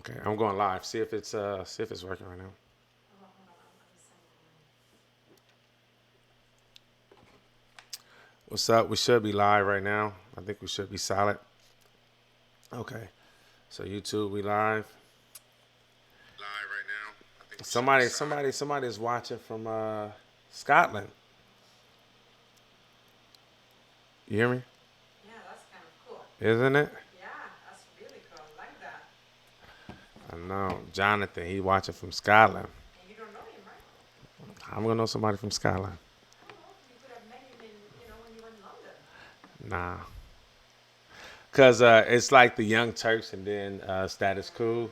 Okay, I'm going live. See if it's working right now. What's up? We should be live right now. I think we should be solid. Okay. So YouTube, we live. Live right now. I think somebody's watching from Scotland. You hear me? Yeah, that's kind of cool. Isn't it? Yeah, that's really cool. I like that. I know. Jonathan, he watching from Scotland. And you don't know him, right? I'm gonna know somebody from Scotland. I don't know. You could have met him in, when you were in London. Nah. Cause it's like the Young Turks and then Status Quo.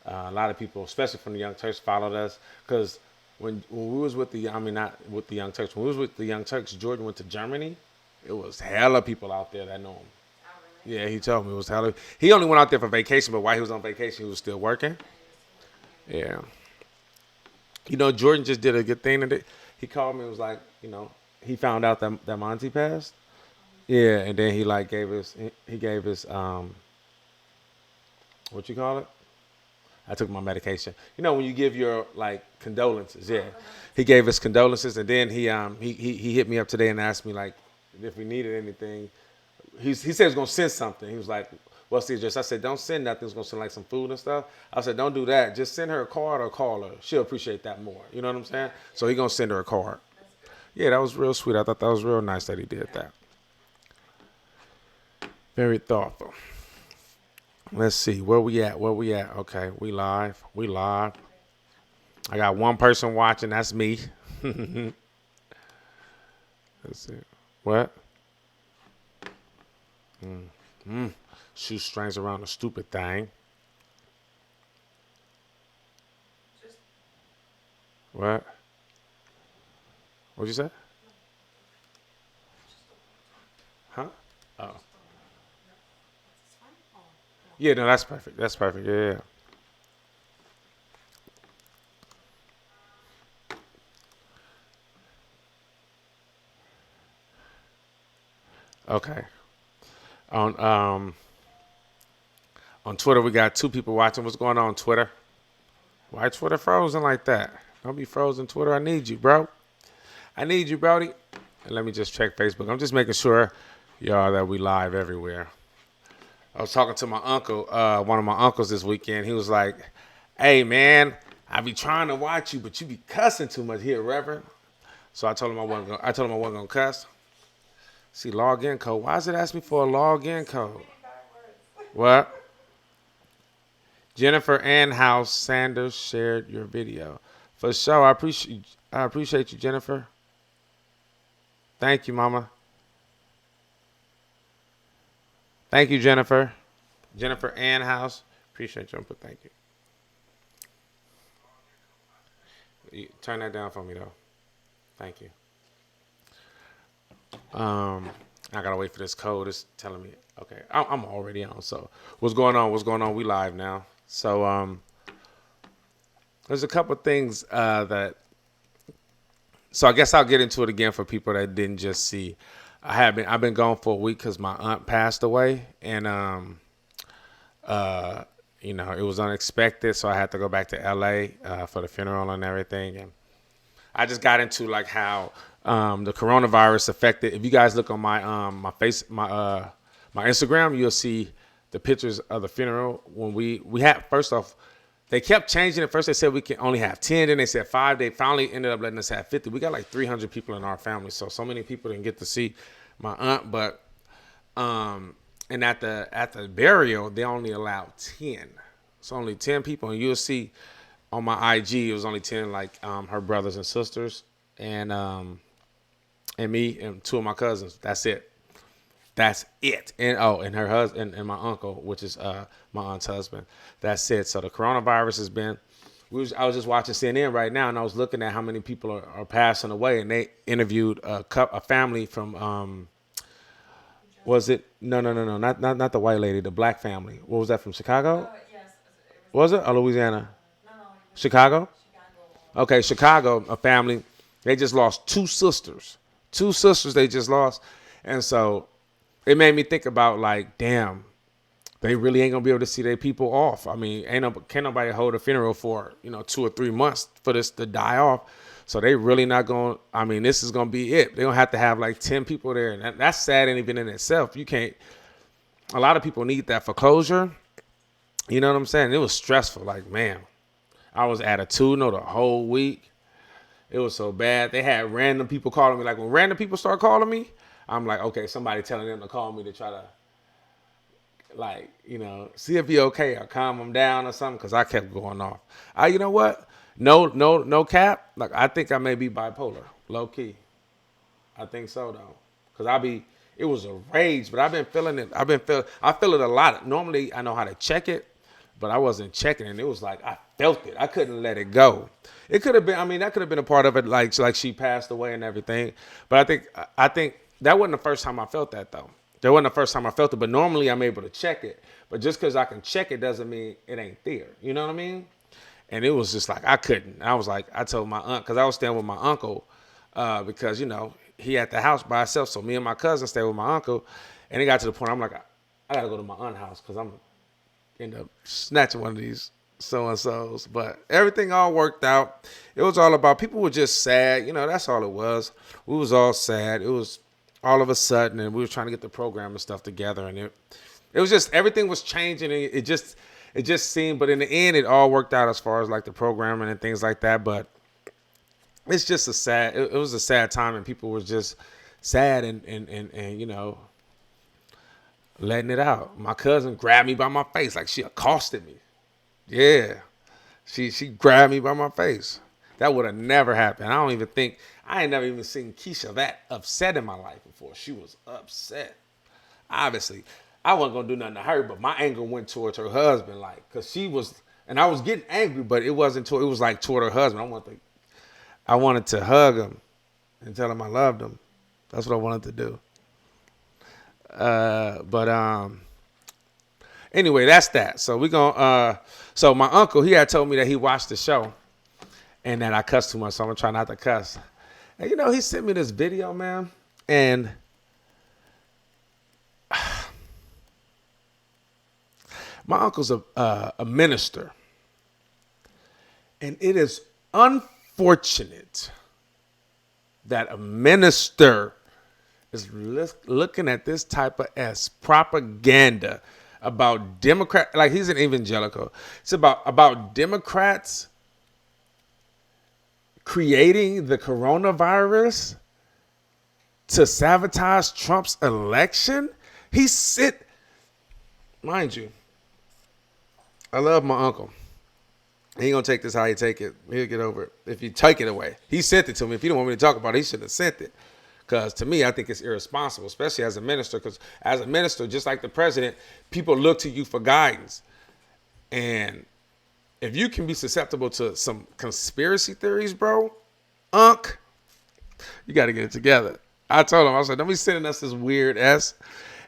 A lot of people, especially from the Young Turks, followed us because when we was with the, I mean not with the Young Turks, when we was with the Young Turks, Jordan went to Germany. It was hella people out there that know him. Oh, really? Yeah, he told me it was hella. He only went out there for vacation, but while he was on vacation, he was still working. And he was still working, Yeah. You know, Jordan just did a good thing today. He called me and was like, he found out that Monty passed. Yeah, and then he like gave us what you call it? I took my medication. You know when you give your like condolences, yeah. He gave us condolences, and then he hit me up today and asked me like if we needed anything. He said he was gonna send something. He was like, "What's the address?" I said, "Don't send nothing. He's gonna send like some food and stuff." I said, "Don't do that. Just send her a card or call her. She'll appreciate that more." You know what I'm saying? So he gonna send her a card. That's good. Yeah, that was real sweet. I thought that was real nice that he did that. Very thoughtful. Let's see where we at. Where we at? Okay, we live. We live. I got one person watching. That's me. Let's see. What? Shoestrings around a stupid thing. Just, What? What'd you say? just don't want to. Huh? Oh. Just don't want to. No. That's fine? Oh, no. Yeah, no, that's perfect. That's perfect. Yeah, yeah. Okay. On on Twitter, we got two people watching. What's going on Twitter? Why Twitter frozen like that? Don't be frozen, Twitter. I need you, bro. I need you, Brody. And let me just check Facebook. I'm just making sure, y'all, that we live everywhere. I was talking to my uncle, one of my uncles this weekend. He was like, "Hey, man, I be trying to watch you, but you be cussing too much here, Reverend." So I told him I told him I wasn't gonna cuss. See, login code. Why does it ask me for a login So code? many bad words. What? Jennifer Ann House Sanders shared your video. For sure. I appreciate you, Jennifer. Thank you, Mama. Thank you, Jennifer. Jennifer Ann House. Appreciate you. Thank you. Turn that down for me though. Thank you. Um, I gotta wait for this code. It's telling me. Okay, I'm already on. So what's going on? What's going on? We live now. So there's a couple things that. So I guess I'll get into it again for people that didn't just see. I've been gone for a week because my aunt passed away, and it was unexpected, so I had to go back to LA for the funeral and everything. And I just got into like how the coronavirus affected. If you guys look on my Instagram, you'll see the pictures of the funeral. When we had first off, they kept changing it. First they said we can only have 10, then they said 5. They finally ended up letting us have 50. We got like 300 people in our family, so many people didn't get to see my aunt. But and at the burial, they only allowed 10. It's only 10 people, and you'll see on my IG it was only 10, like her brothers and sisters, and me and two of my cousins. That's it. That's it. And her husband and my uncle, which is my aunt's husband. That's it. So the coronavirus has been. I was just watching CNN right now, and I was looking at how many people are passing away, and they interviewed a family from. Was it no, not the white lady, the black family. What was that from Chicago? Yes, it Was it or Louisiana? no, it was Chicago. Chicago. Okay, Chicago, a family. They just lost two sisters. Two sisters they just lost, and so it made me think about like, damn, they really ain't gonna be able to see their people off. I mean, can't nobody hold a funeral for 2 or 3 months for this to die off. So they really not going. I mean, this is gonna be it. They're gonna have to have like 10 people there, and that's sad. And even in itself, you can't. A lot of people need that for closure. You know what I'm saying? It was stressful. Like, man, I was attitudinal the whole week. It was so bad. They had random people calling me. Like when random people start calling me, I'm like, okay, somebody telling them to call me to try to, like, see if he okay or calm him down or something. Cause I kept going off. You know what? No cap. Like I think I may be bipolar, low key. I think so though. Cause it was a rage, but I've been feeling it. I feel it a lot. Normally I know how to check it, but I wasn't checking it. It was like I felt it. I couldn't let it go. It could have been. I mean, that could have been a part of it, like she passed away and everything. But I think that wasn't the first time I felt that though. That wasn't the first time I felt it. But normally I'm able to check it. But just because I can check it doesn't mean it ain't there. You know what I mean? And it was just like I couldn't. I was like, I told my aunt, because I was staying with my uncle, because he at the house by himself. So me and my cousin stayed with my uncle, and it got to the point I'm like, I gotta go to my aunt's house because I'm end up snatching one of these so and so's. But everything all worked out. It was all about people were just sad. That's all it was. We was all sad. It was all of a sudden, and we were trying to get the program and stuff together, and it was just everything was changing. And it just seemed, but in the end, it all worked out as far as like the programming and things like that. But it's just it was a sad time, and people were just sad and letting it out. My cousin grabbed me by my face like she accosted me. Yeah, she grabbed me by my face. That would have never happened. I ain't never even seen Keisha that upset in my life before. She was upset. Obviously, I wasn't gonna do nothing to her, but my anger went towards her husband, like, cause she was, and I was getting angry, but it wasn't. It was like toward her husband. I wanted to hug him and tell him I loved him. That's what I wanted to do. But anyway, that's that. So so my uncle, he had told me that he watched the show and that I cussed too much, so I'm gonna try not to cuss. And he sent me this video, man, and my uncle's a minister, and it is unfortunate that a minister is looking at this type of propaganda about Democrat. Like, he's an evangelical. It's about Democrats creating the coronavirus to sabotage Trump's election. Mind you, I love my uncle. He ain't gonna take this how he take it. He'll get over it if you take it away. He sent it to me. If you don't want me to talk about it, he shouldn't have sent it. Because to me, I think it's irresponsible, especially as a minister. Because as a minister, just like the president, people look to you for guidance. And if you can be susceptible to some conspiracy theories, bro, you got to get it together. I told him, I said, don't be sending us this weird S.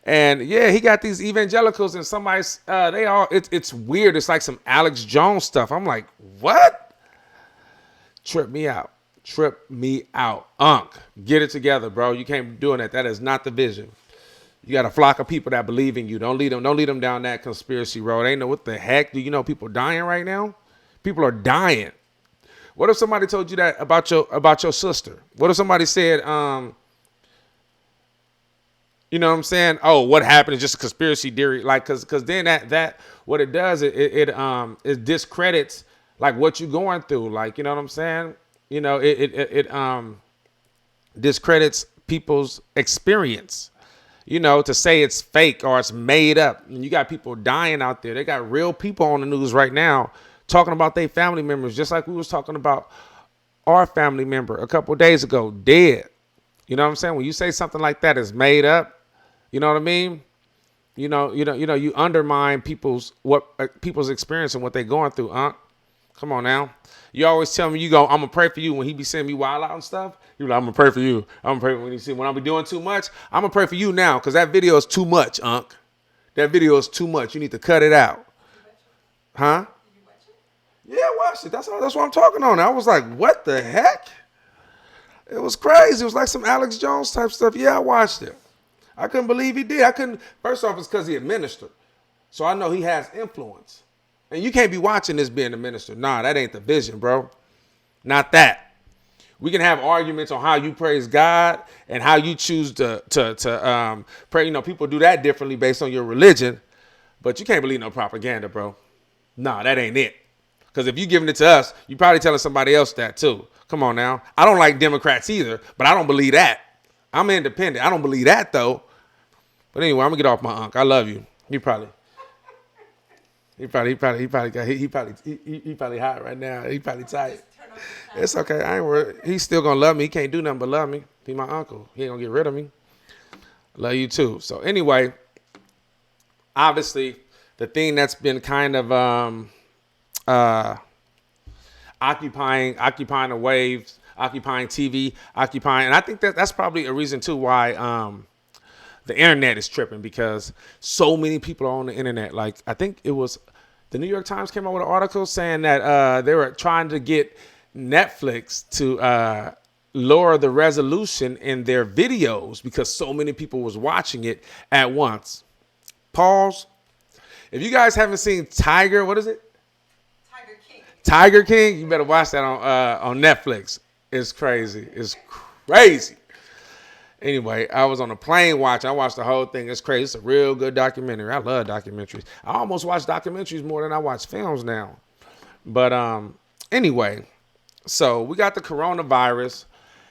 And yeah, he got these evangelicals and somebody's, it's weird. It's like some Alex Jones stuff. I'm like, what? Trip me out. Get it together, bro. You can't be doing that. That is not the vision. You got a flock of people that believe in you. Don't lead them down that conspiracy road. Ain't know what the heck. Do you know people dying right now? People are dying. What if somebody told you that about your sister? What if somebody said, you know what I'm saying? Oh, what happened is just a conspiracy theory. Like, cause then that what it does, it discredits like what you're going through. Like, you know what I'm saying? It discredits people's experience, to say it's fake or it's made up. And you got people dying out there. They got real people on the news right now talking about their family members, just like we was talking about our family member a couple of days ago, dead. You know what I'm saying? When you say something like that is made up, you know what I mean? You undermine people's experience and what they're going through, Come on now. You always tell me I'm gonna pray for you when he be sending me wild out and stuff. You're like, I'm gonna pray for you. I'm gonna pray when I be doing too much. I'm gonna pray for you now because that video is too much, Unc. That video is too much. You need to cut it out. Huh? Yeah, I watched it. That's what I'm talking on. I was like, what the heck? It was crazy. It was like some Alex Jones type stuff. Yeah, I watched it. I couldn't believe he did. First off, it's because he administered. So I know he has influence. And you can't be watching this being a minister. Nah, that ain't the vision, bro. Not that. We can have arguments on how you praise God and how you choose to pray. You know, people do that differently based on your religion, but you can't believe no propaganda, bro. Nah, that ain't it. Because if you giving it to us, you probably telling somebody else that too. Come on now. I don't like Democrats either, but I don't believe that. I'm independent. I don't believe that though. But anyway, I'm gonna get off my unk. I love you. He probably hot right now. He probably tight. Turn off the camera. It's okay. I ain't worried. He's still gonna love me. He can't do nothing but love me. Be my uncle. He ain't gonna get rid of me. Love you too. So anyway, obviously, the thing that's been kind of occupying the waves, occupying TV, and I think that's probably a reason too why the internet is tripping, because so many people are on the internet. Like, I think it was the New York Times came out with an article saying that they were trying to get Netflix to lower the resolution in their videos because so many people was watching it at once. Pause. If you guys haven't seen Tiger, what is it? Tiger King. Tiger King, you better watch that on Netflix. It's crazy. It's crazy. Anyway, I was on a plane watching. I watched the whole thing. It's crazy. It's a real good documentary. I love documentaries. I almost watch documentaries more than I watch films now. But anyway, so we got the coronavirus,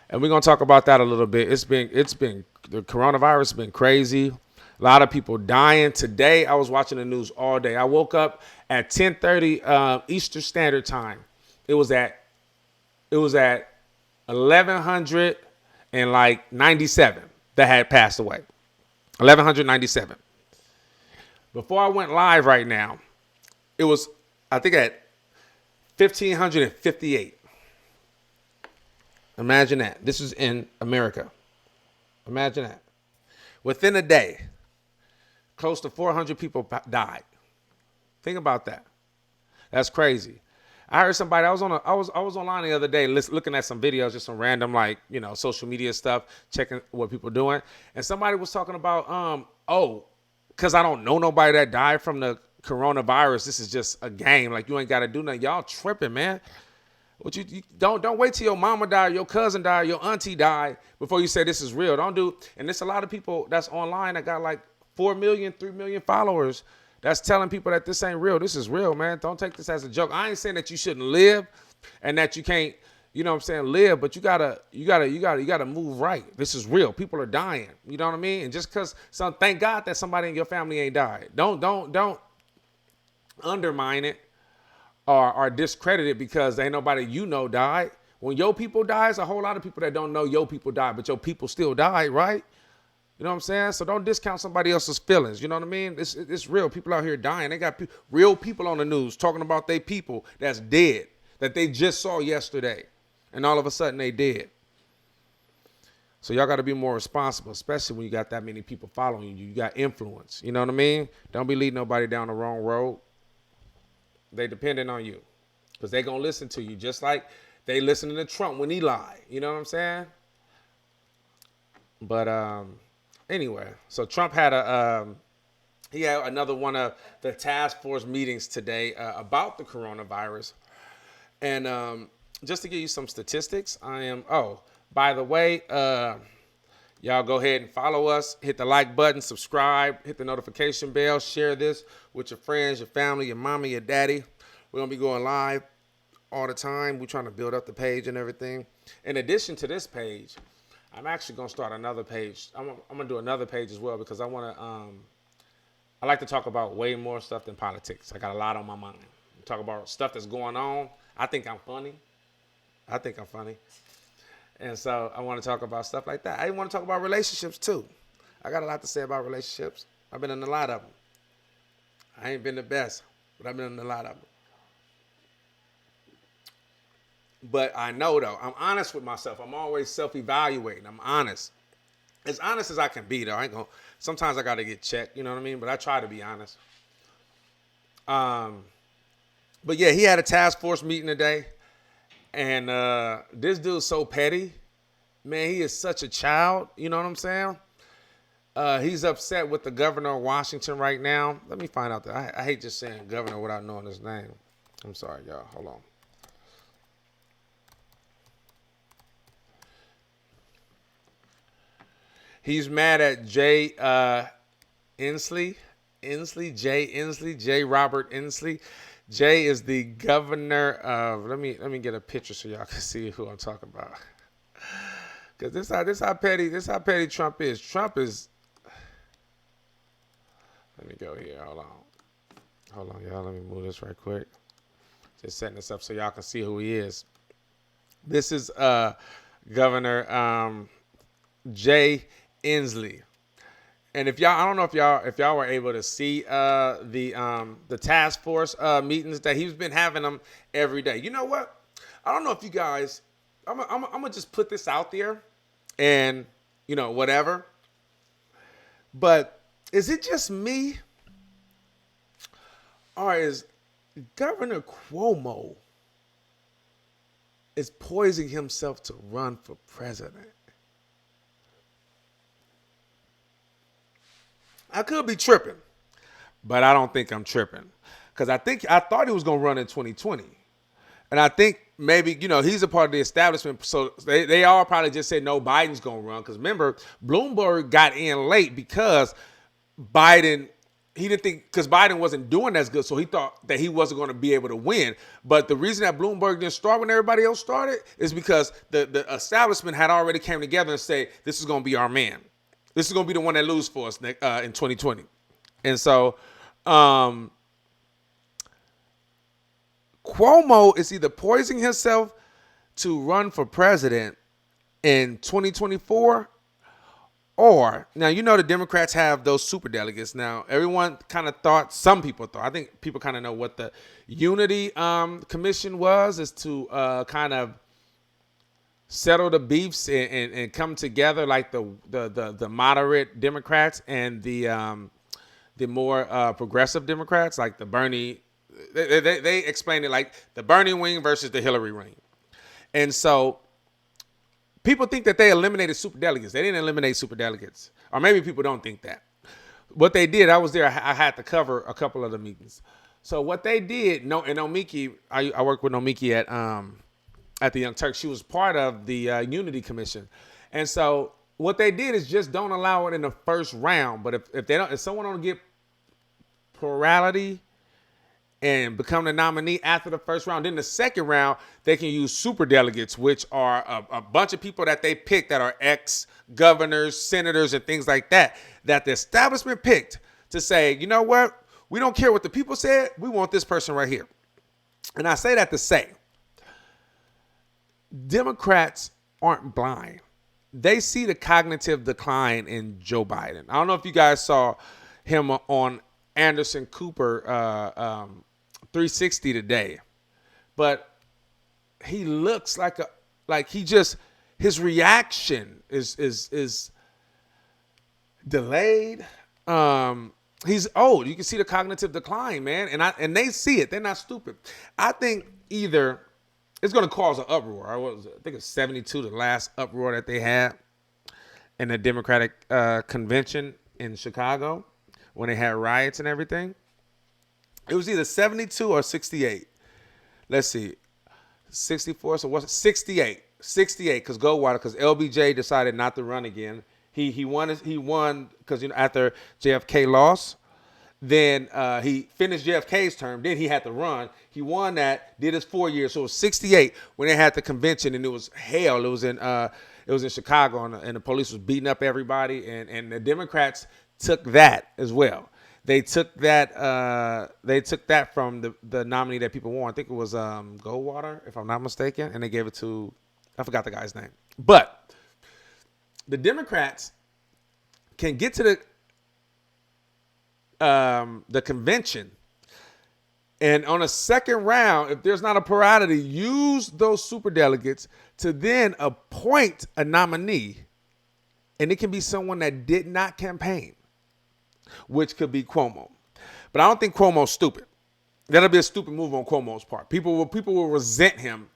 and we're gonna talk about that a little bit. It's been the coronavirus has been crazy. A lot of people dying. Today, I was watching the news all day. I woke up at 10:30 Eastern Standard Time. It was at 1100 and like 97 that had passed away. 1197. Before I went live right now, it was, I think, at 1558. Imagine that. This is in America. Imagine that. Within a day, close to 400 people died. Think about that. That's crazy. I heard somebody. I was online the other day looking at some videos, just some random, like, you know, social media stuff, checking what people are doing, and somebody was talking about because I don't know nobody that died from the coronavirus. This is just a game. Like, you ain't got to do nothing. Y'all tripping, man. What you don't wait till your mama die, your cousin die, your auntie die before you say this is real. Don't do. And there's a lot of people that's online that got like 4 million, 3 million followers that's telling people that this ain't real. This is real, man. Don't take this as a joke. I ain't saying that you shouldn't live and that you can't, you know what I'm saying, live, but you gotta move right. This is real. People are dying. You know what I mean? And just because thank God that somebody in your family ain't died. Don't undermine it or discredit it because ain't nobody you know died. When your people die, it's a whole lot of people that don't know your people died, but your people still died, right? You know what I'm saying? So don't discount somebody else's feelings. You know what I mean? It's real. People out here dying. They got real people on the news talking about they people that's dead that they just saw yesterday. And all of a sudden they dead. So y'all got to be more responsible, especially when you got that many people following you. You got influence. You know what I mean? Don't be leading nobody down the wrong road. They depending on you because they going to listen to you just like they listening to Trump when he lied. You know what I'm saying? But anyway, so Trump had he had another one of the task force meetings today about the coronavirus. And just to give you some statistics, by the way, y'all go ahead and follow us, hit the like button, subscribe, hit the notification bell, share this with your friends, your family, your mama, your daddy. We're going to be going live all the time. We're trying to build up the page and everything. In addition to this page, I'm actually going to start another page. I'm going to do another page as well because I want to, I like to talk about way more stuff than politics. I got a lot on my mind. Talk about stuff that's going on. I think I'm funny. And so I want to talk about stuff like that. I want to talk about relationships too. I got a lot to say about relationships. I've been in a lot of them. I ain't been the best, but I've been in a lot of them. But I know, though, I'm honest with myself. I'm always self-evaluating. I'm honest. As honest as I can be, though. Sometimes I got to get checked, you know what I mean? But I try to be honest. But yeah, he had a task force meeting today. And this dude's so petty. Man, he is such a child. You know what I'm saying? He's upset with the governor of Washington right now. Let me find out that I hate just saying governor without knowing his name. I'm sorry, y'all. Hold on. He's mad at Jay Inslee. J. Robert Inslee. Jay is the governor of. Let me get a picture so y'all can see who I'm talking about. Cause this how petty Trump is. Trump is. Let me go here. Hold on, y'all. Let me move this right quick. Just setting this up so y'all can see who he is. This is Governor Jay Inslee. And if y'all, I don't know if y'all were able to see the task force meetings that he's been having them every day. You know what? I don't know if you guys. I'm gonna just put this out there, and whatever. But is it just me, or is Governor Cuomo is poising himself to run for president? I could be tripping, but I don't think I'm tripping, because I thought he was gonna run in 2020. And I think maybe, he's a part of the establishment. So they all probably just said, no, Biden's going to run. Because remember, Bloomberg got in late because he didn't think, because Biden wasn't doing as good. So he thought that he wasn't going to be able to win. But the reason that Bloomberg didn't start when everybody else started is because the establishment had already came together and say, this is going to be our man. This is going to be the one that loses for us in 2020. And so, Cuomo is either poisoning himself to run for president in 2024, or now the Democrats have those super delegates. Now everyone kind of thought, some people thought, I think people kind of know what the Unity Commission was, is to kind of settle the beefs and come together, like the moderate Democrats and the more progressive Democrats, like the Bernie. They explained it like the Bernie wing versus the Hillary wing. And so people think that they eliminated super delegates. They didn't eliminate super delegates. Or maybe people don't think that. What they did, I was there. I had to cover a couple of the meetings. So what they did, and Nomiki, I worked with Nomiki at the Young Turks. She was part of the Unity Commission. And so what they did is just don't allow it in the first round. But if someone don't get plurality and become the nominee after the first round, then the second round, they can use super delegates, which are a bunch of people that they picked that are ex-governors, senators, and things like that the establishment picked to say, you know what? We don't care what the people said. We want this person right here. And I say that to say, Democrats aren't blind. They see the cognitive decline in Joe Biden. I don't know if you guys saw him on Anderson Cooper 360 today, but he looks his reaction is delayed. He's old. You can see the cognitive decline, man, and they see it. They're not stupid. I think either it's going to cause an uproar. I think it's 72, the last uproar that they had in the Democratic convention in Chicago when they had riots and everything. It was either 72 or 68. Let's see. 64, so what's it? 68. 68, because Goldwater, because LBJ decided not to run again. He won because after JFK lost, then he finished JFK's term. Then he had to run. He won that, did his 4 years. So it was 68 when they had the convention, and it was hell. It was in Chicago, and the police was beating up everybody, and the Democrats took that as well. They took that from the nominee that people want. I think it was Goldwater, if I'm not mistaken, and they gave it to, I forgot the guy's name. But the Democrats can get to the convention, and on a second round, if there's not a plurality, use those superdelegates to then appoint a nominee, and it can be someone that did not campaign, which could be Cuomo. But I don't think Cuomo's stupid. That'll be a stupid move on Cuomo's part. People will resent him.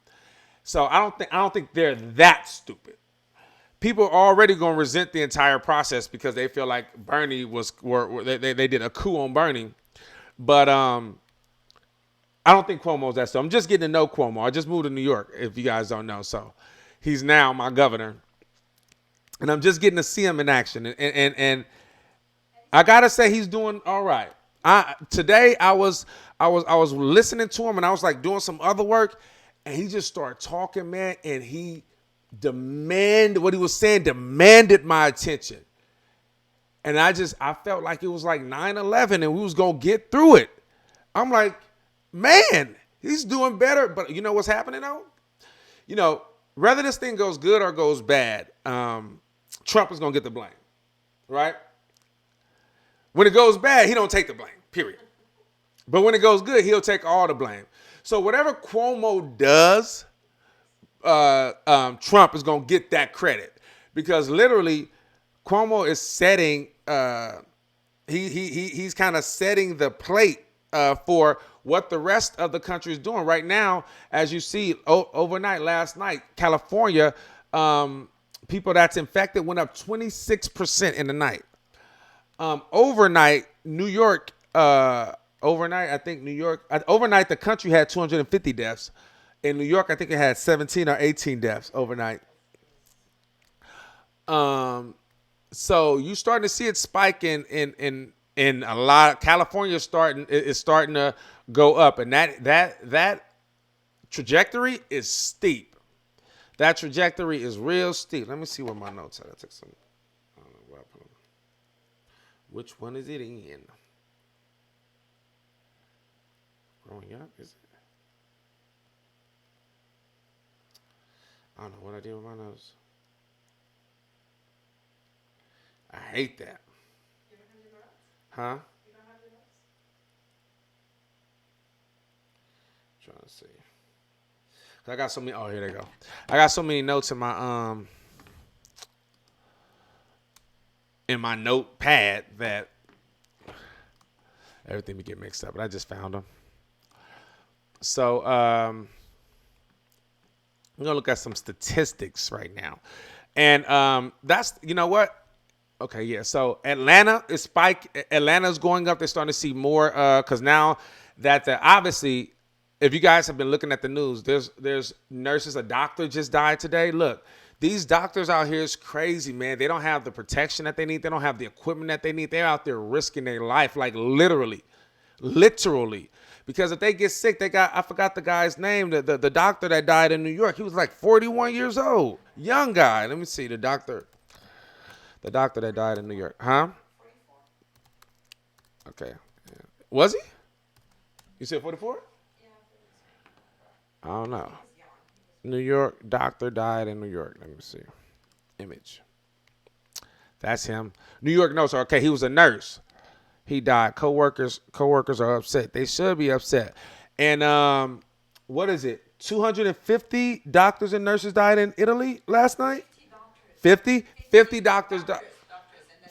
So I don't think they're that stupid. people are already going to resent the entire process because they feel like Bernie they did a coup on Bernie. But I don't think Cuomo's that. So I'm just getting to know Cuomo. I just moved to New York, if you guys don't know. So he's now my governor, and I'm just getting to see him in action. And I gotta say he's doing all right. Today I was listening to him, and I was like doing some other work, and he just started talking, man, and he demanded what he was saying, demanded my attention. And I felt like it was like 9/11 and we was gonna get through it. I'm like, man, he's doing better. But you know what's happening though? You know, whether this thing goes good or goes bad, Trump is gonna get the blame, right? When it goes bad, he don't take the blame, period. But when it goes good, he'll take all the blame. So whatever Cuomo does, Trump is gonna get that credit because literally, Cuomo is setting. He's kind of setting the plate for what the rest of the country is doing right now. As you see, overnight last night, California, people that's infected went up 26% in the night. Overnight, New York. Overnight, I think New York. Overnight, the country had 250 deaths. In New York, I think it had 17 or 18 deaths overnight. So you starting to see it spike in a lot. California is starting to go up, and that trajectory is steep. That trajectory is real steep. Let me see where my notes are. I took some. I don't know where I put them. Which one is it in? Growing up, is it? I don't know what I did with my notes. I hate that. You don't have your notes? Huh? You don't have your notes? Trying to see. I got so many. Oh, here they go. I got so many notes in my notepad that everything would get mixed up. But I just found them. So I'm gonna look at some statistics right now, and that's you know what. Okay, yeah. So Atlanta is spike. Atlanta's going up. They're starting to see more because now that obviously, if you guys have been looking at the news, there's nurses. A doctor just died today. Look, these doctors out here is crazy, man. They don't have the protection that they need. They don't have the equipment that they need. They're out there risking their life, like literally. Because if they get sick, I forgot the guy's name, the doctor that died in New York. He was like 41 years old, young guy. Let me see the doctor that died in New York, huh? Okay, yeah. Was he? You said 44? I don't know. New York doctor died in New York. Let me see. Image. That's him. New York knows. Okay, he was a nurse. He died. Coworkers are upset. They should be upset. And what is it? 250 doctors and nurses died in Italy last night. 50? 50 doctors died.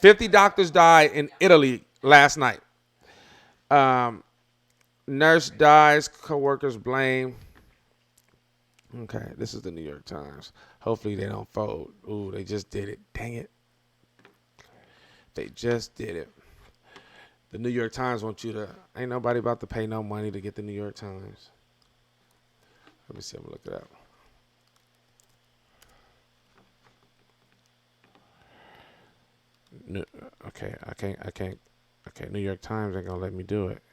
50 doctors died in Italy last night. Nurse dies. Coworkers blame. Okay, this is the New York Times. Hopefully they don't fold. Ooh, they just did it. Dang it. They just did it. The New York Times want you to, ain't nobody about to pay no money to get the New York Times. Let me see, I'm gonna look it up. No, okay, I can't. Okay, New York Times ain't gonna let me do it.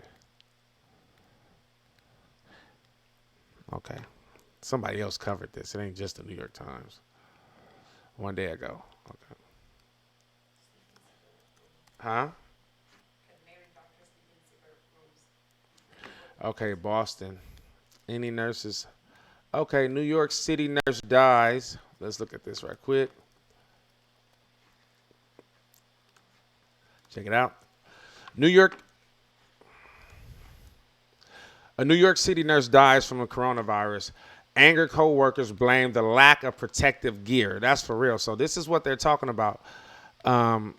Okay. Somebody else covered this. It ain't just the New York Times. One day ago. Okay. Huh? Okay, Boston. Any nurses? Okay, New York City nurse dies. Let's look at this right quick. Check it out. A New York City nurse dies from the coronavirus. Angry co-workers blame the lack of protective gear. That's for real. So this is what they're talking about. Kios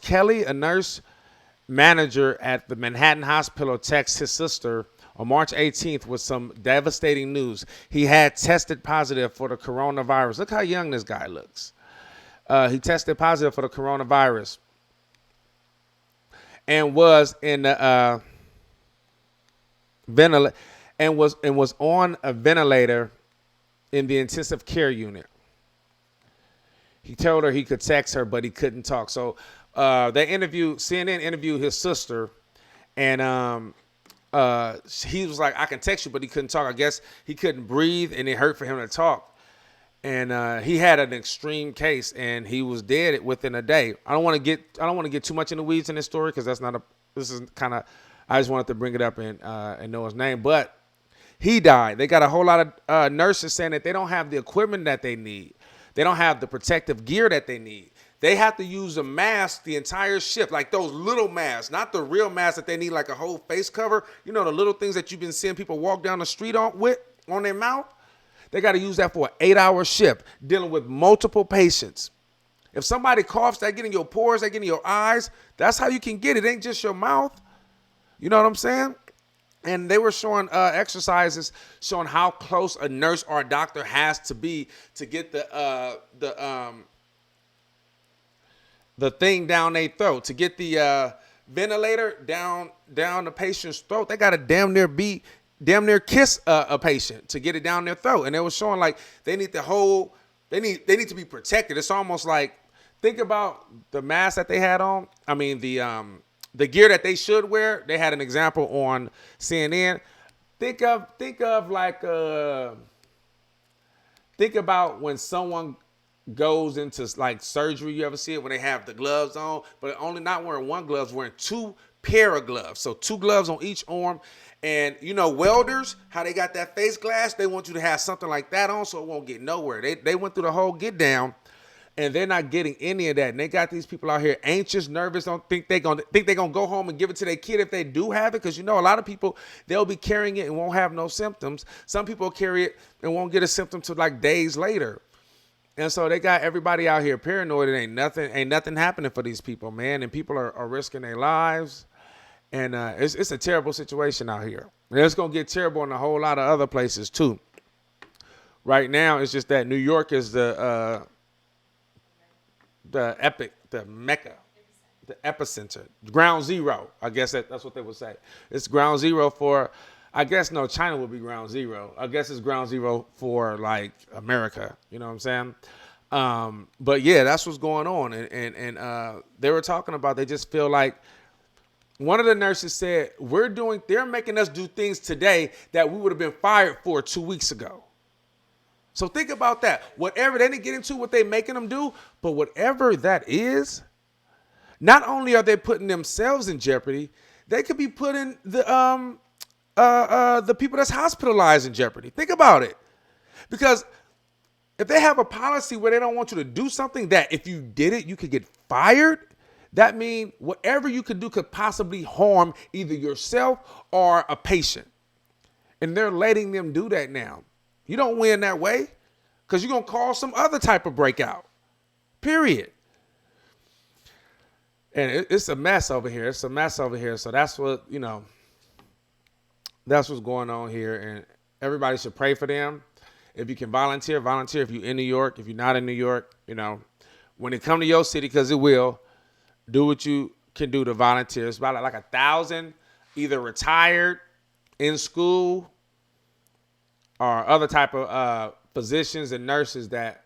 Kelly, a nurse manager at the Manhattan Hospital, texts his sister on March 18th with some devastating news. He had tested positive for the coronavirus. Look how young this guy looks. He tested positive for the coronavirus and was in the ventilator and was on a ventilator in the intensive care unit. He told her he could text her, but he couldn't talk. So CNN interviewed his sister, and he was like, I can text you, but he couldn't talk. I guess he couldn't breathe, and it hurt for him to talk. And he had an extreme case, and he was dead within a day. I don't want to get too much in the weeds in this story because this is kind of. I just wanted to bring it up and know his name, but he died. They got a whole lot of nurses saying that they don't have the equipment that they need. They don't have the protective gear that they need. They have to use a mask the entire shift, like those little masks, not the real masks that they need, like a whole face cover. You know, the little things that you've been seeing people walk down the street on their mouth. They got to use that for an 8-hour shift, dealing with multiple patients. If somebody coughs, they get in your pores, they get in your eyes. That's how you can get it. It ain't just your mouth. You know what I'm saying? And they were showing exercises showing how close a nurse or a doctor has to be to get the thing down their throat, to get the ventilator down the patient's throat. They got to damn near kiss a patient to get it down their throat. And they were showing like they need to be protected. It's almost like, think about the mask that they had on. I mean, the gear that they should wear. They had an example on CNN. Think about when someone goes into like surgery. You ever see it when they have the gloves on, but only not wearing one glove, wearing two pair of gloves. So two gloves on each arm. And you know, welders, how they got that face glass, they want you to have something like that on so it won't get nowhere. They went through the whole get down. And they're not getting any of that. And they got these people out here anxious, nervous, don't think they're gonna go home and give it to their kid if they do have it. Because you know, a lot of people, they'll be carrying it and won't have no symptoms. Some people carry it and won't get a symptom till like days later. And so they got everybody out here paranoid. It ain't nothing happening for these people, man. And people are risking their lives. And it's a terrible situation out here. And it's gonna get terrible in a whole lot of other places too. Right now, it's just that New York is the Mecca, the epicenter, ground zero. I guess that's what they would say. It's ground zero for, I guess, no, China would be ground zero. I guess it's ground zero for like America. You know what I'm saying? But yeah, that's what's going on. And they were talking about, they just feel like, one of the nurses said, they're making us do things today that we would have been fired for 2 weeks ago. So think about that. Whatever, they didn't get into what they're making them do, but whatever that is, not only are they putting themselves in jeopardy, they could be putting the people that's hospitalized in jeopardy. Think about it. Because if they have a policy where they don't want you to do something that if you did it, you could get fired, that means whatever you could do could possibly harm either yourself or a patient. And they're letting them do that now. You don't win that way because you're going to cause some other type of breakout, period. And it's a mess over here. It's a mess over here. So that's what, that's what's going on here. And everybody should pray for them. If you can volunteer. If you're in New York. If you're not in New York, when it come to your city, because it will, do what you can do to volunteer. It's about like 1,000 either retired, in school, or other type of physicians and nurses that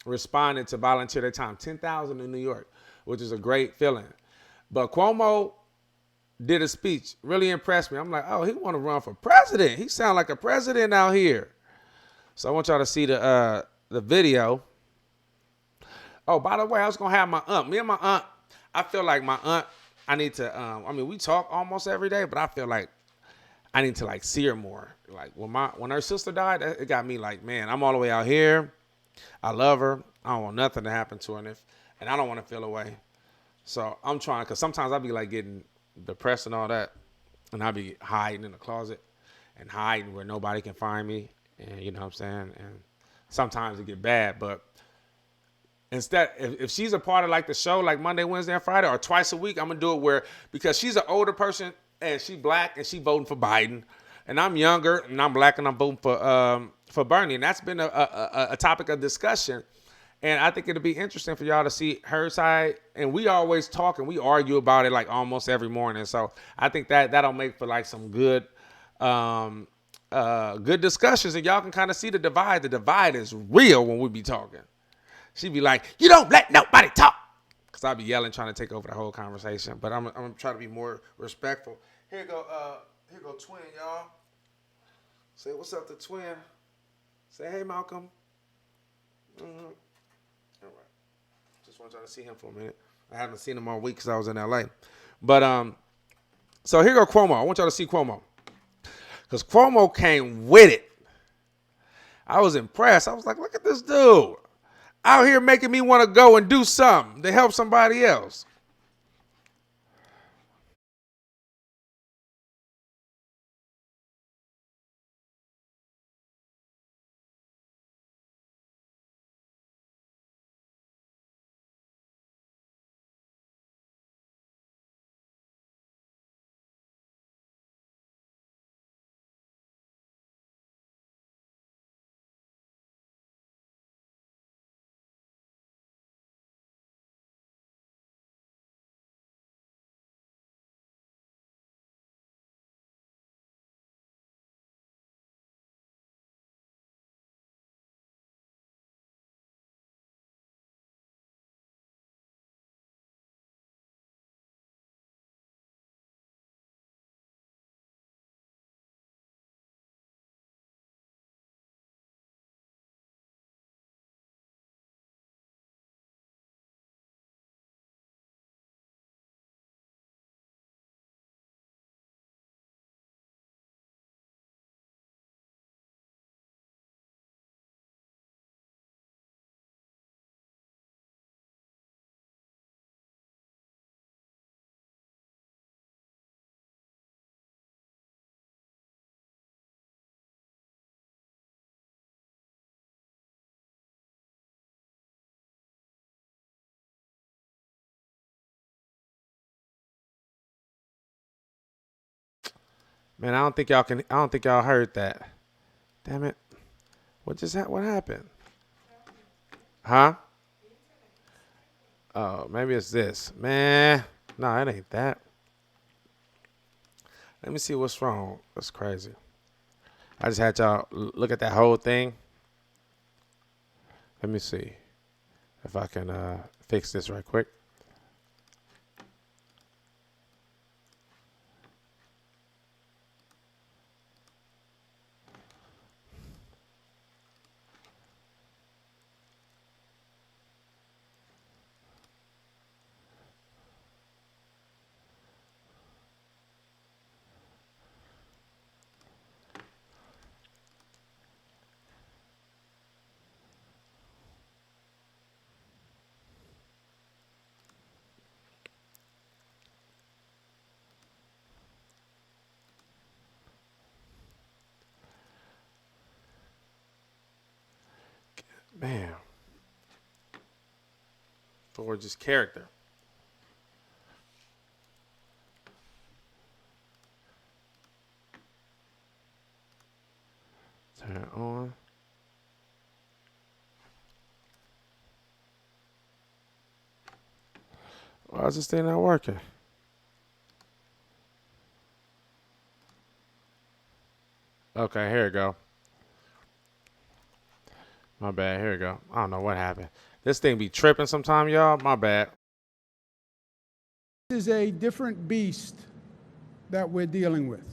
responded to volunteer their time. 10,000 in New York, which is a great feeling. But Cuomo did a speech, really impressed me. I'm like, oh, he want to run for president. He sound like a president out here. So I want y'all to see the video. Oh, by the way, I was going to have my aunt. Me and my aunt, I feel like my aunt, I need to, we talk almost every day, but I feel like I need to like see her more. Like when her sister died, it got me like, man, I'm all the way out here. I love her. I don't want nothing to happen to her. And I don't want to feel away. So I'm trying, because sometimes I'll be like getting depressed and all that. And I'll be hiding in the closet and hiding where nobody can find me. And you know what I'm saying? And sometimes it get bad, but instead, if she's a part of like the show, like Monday, Wednesday, and Friday, or twice a week, I'm going to do it because she's an older person and she black and she voting for Biden, and I'm younger and I'm black and I'm voting for Bernie, and that's been a topic of discussion. And I think it'll be interesting for y'all to see her side. And we always talk and we argue about it like almost every morning. So I think that'll make for like some good good discussions, and y'all can kind of see the divide. The divide is real when we be talking. She be like, "You don't let nobody talk," because I be yelling, trying to take over the whole conversation. But I'm gonna try to be more respectful. Here go twin, y'all. Say what's up to twin. Say hey, Malcolm. Mm-hmm. All right. Just want y'all to see him for a minute. I haven't seen him all week because I was in LA. But so here go Cuomo. I want y'all to see Cuomo, because Cuomo came with it. I was impressed. I was like, look at this dude out here making me want to go and do something to help somebody else. Man, I don't think y'all can. I don't think y'all heard that. Damn it! What happened? Huh? Oh, maybe it's this. Man, no, it ain't that. Let me see what's wrong. That's crazy. I just had y'all look at that whole thing. Let me see if I can fix this right quick. Man, for just character. Turn it on. Why is this thing not working? Okay, here we go. My bad. Here we go. I don't know what happened. This thing be tripping sometime, y'all. My bad. This is a different beast that we're dealing with.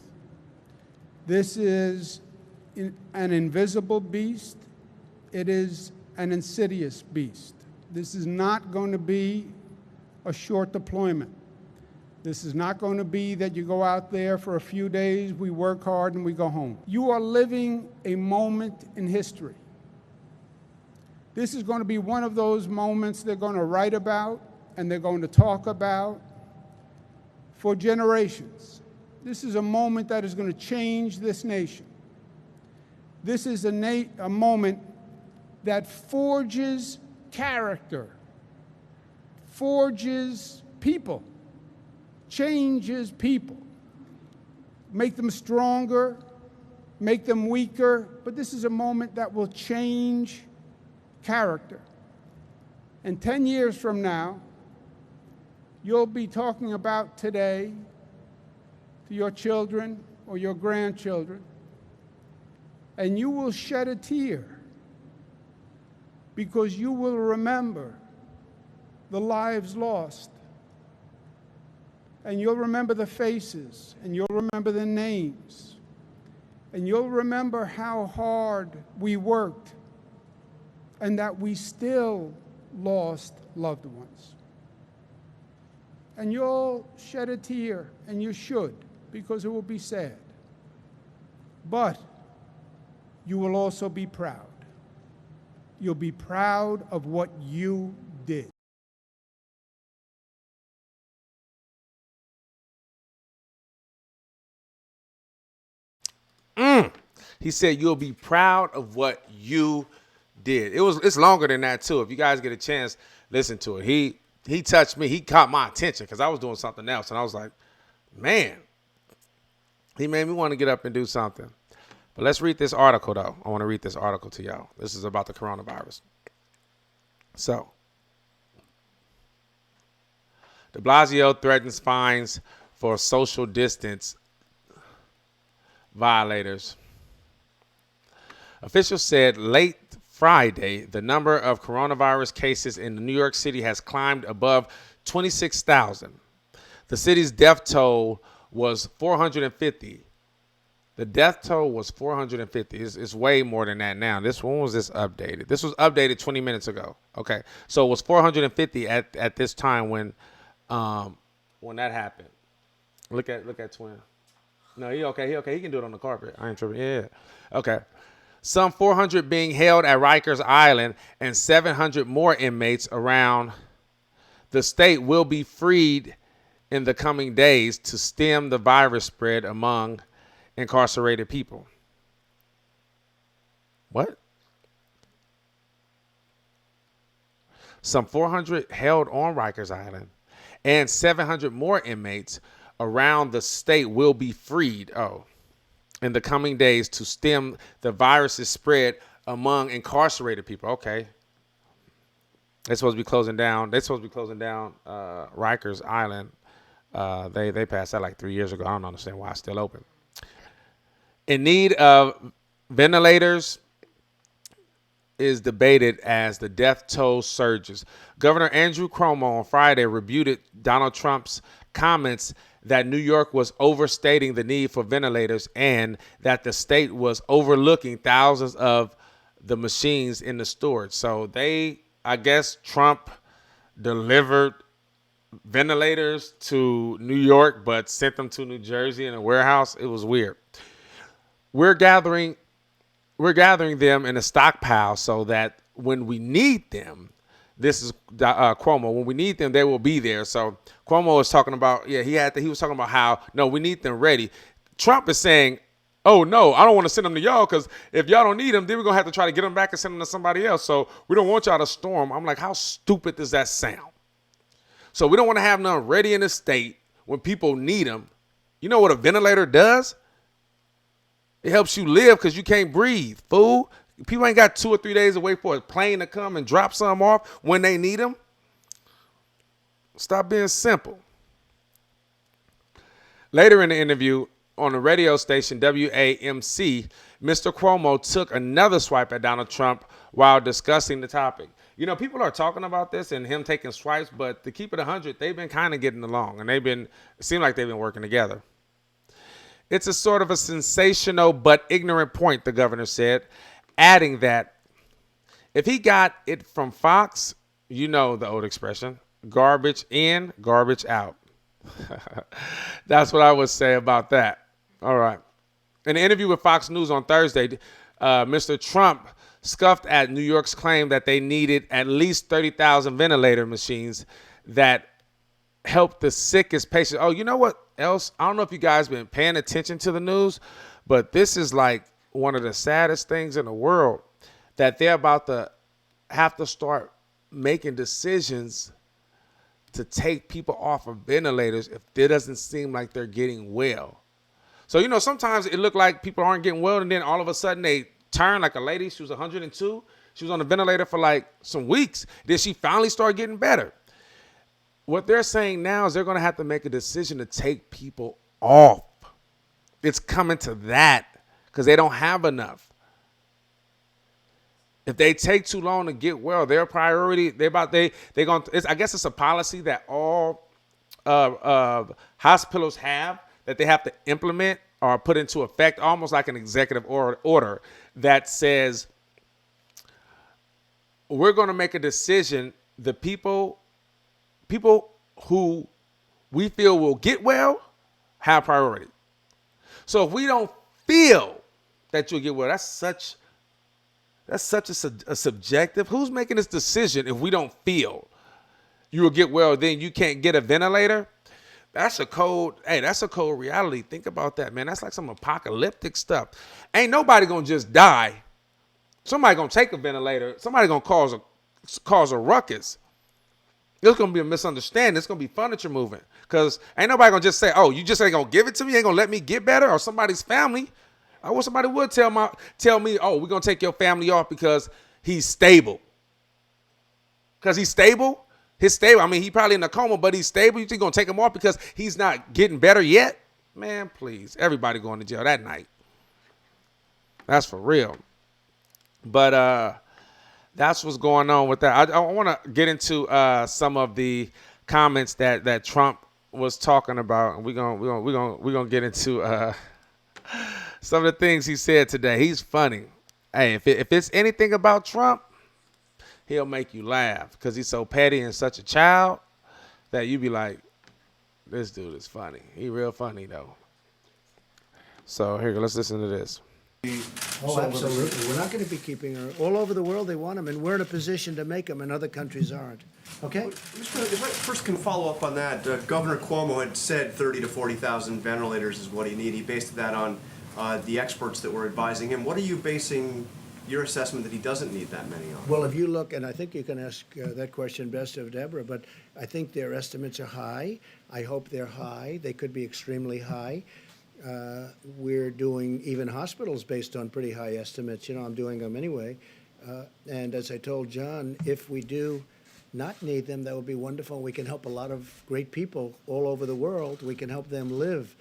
This is an invisible beast. It is an insidious beast. This is not going to be a short deployment. This is not going to be that you go out there for a few days, we work hard, and we go home. You are living a moment in history. This is going to be one of those moments they're going to write about and they're going to talk about for generations. This is a moment that is going to change this nation. This is a moment that forges character, forges people, changes people. make them stronger, make them weaker, but this is a moment that will change character. And 10 years from now, you'll be talking about today to your children or your grandchildren, and you will shed a tear because you will remember the lives lost. And you'll remember the faces, and you'll remember the names, and you'll remember how hard we worked and that we still lost loved ones. And you'll shed a tear, and you should, because it will be sad. But you will also be proud. You'll be proud of what you did. He said you'll be proud of what you did. It's longer than that too. If you guys get a chance, listen to it. He touched me. He caught my attention because I was doing something else, and I was like, man, he made me want to get up and do something. But let's read this article though. I want to read this article to y'all. This is about the coronavirus. So, de Blasio threatens fines for social distance violators. Officials said late Friday the number of coronavirus cases in New York City has climbed above 26,000. The city's death toll was 450. The death toll was 450. It's way more than that now. When was this updated? This was updated 20 minutes ago. Okay, so it was 450 at this time when that happened. Look at Twin. No, he okay. He can do it on the carpet. I ain't tripping. Yeah. Okay. Some 400 being held at Rikers Island and 700 more inmates around the state will be freed in the coming days to stem the virus spread among incarcerated people. What? Some 400 held on Rikers Island and 700 more inmates around the state will be freed in the coming days to stem the virus's spread among incarcerated people. Okay. They're supposed to be closing down Rikers Island. They passed that like 3 years ago. I don't understand why it's still open. In need of ventilators is debated as the death toll surges. Governor Andrew Cuomo on Friday rebutted Donald Trump's comments that New York was overstating the need for ventilators and that the state was overlooking thousands of the machines in the storage. So I guess Trump delivered ventilators to New York, but sent them to New Jersey in a warehouse. It was weird. We're gathering them in a stockpile so that when we need them, this is Cuomo. When we need them, they will be there. So Cuomo was talking about, he was talking about how, no, we need them ready. Trump is saying, oh, no, I don't want to send them to y'all because if y'all don't need them, then we're going to have to try to get them back and send them to somebody else. So we don't want y'all to storm. I'm like, how stupid does that sound? So we don't want to have none ready in the state when people need them. You know what a ventilator does? It helps you live because you can't breathe, fool. People ain't got 2 or 3 days to wait for a plane to come and drop some off when they need them. Stop being simple. Later in the interview on the radio station WAMC, Mr. Cuomo took another swipe at Donald Trump while discussing the topic. You know, people are talking about this and him taking swipes, but to keep it 100, they've been kind of getting along, and it seemed like they've been working together. It's a sort of a sensational but ignorant point, the governor said, adding that if he got it from Fox, you know the old expression, garbage in, garbage out. That's what I would say about that. All right. In an interview with Fox News on Thursday, Mr. Trump scoffed at New York's claim that they needed at least 30,000 ventilator machines that help the sickest patients. Oh, you know what else? I don't know if you guys been paying attention to the news, but this is like one of the saddest things in the world, that they're about to have to start making decisions to take people off of ventilators if it doesn't seem like they're getting well. So, you know, sometimes it looked like people aren't getting well, and then all of a sudden they turn. Like a lady, she was 102. She was on the ventilator for like some weeks. Then she finally started getting better. What they're saying now is they're going to have to make a decision to take people off. It's coming to that because they don't have enough. If they take too long to get well, their priority, they going. I guess it's a policy that all hospitals have that they have to implement or put into effect, almost like an executive order that says we're going to make a decision. The people who we feel will get well have priority. So if we don't feel that you'll get well, that's such a subjective. Who's making this decision if we don't feel you will get well, then you can't get a ventilator? That's a cold reality. Think about that, man. That's like some apocalyptic stuff. Ain't nobody gonna just die. Somebody gonna take a ventilator. Somebody gonna cause a ruckus. There's going to be a misunderstanding. It's going to be furniture moving. Because ain't nobody going to just say, oh, you just ain't going to give it to me? You ain't going to let me get better? Or somebody's family. I wish somebody would tell me, oh, we're going to take your family off because he's stable. Because he's stable? He's stable. I mean, he probably in a coma, but he's stable. You think you're going to take him off because he's not getting better yet? Man, please. Everybody going to jail that night. That's for real. But, that's what's going on with that. I want to get into some of the comments that Trump was talking about, and we're gonna get into some of the things he said today. He's funny. Hey, if it's anything about Trump, he'll make you laugh because he's so petty and such a child that you be like, this dude is funny. He real funny though. So here, let's listen to this. Oh, absolutely. We're not going to be keeping her. All over the world, they want them, and we're in a position to make them, and other countries aren't. Okay? If I first can follow up on that, Governor Cuomo had said 30 to 40,000 ventilators is what he needed. He based that on the experts that were advising him. What are you basing your assessment that he doesn't need that many on? Well, if you look, and I think you can ask that question best of Deborah, but I think their estimates are high. I hope they're high. They could be extremely high. We're doing even hospitals based on pretty high estimates. You know, I'm doing them anyway. And as I told John, if we do not need them, that would be wonderful. We can help a lot of great people all over the world. We can help them live.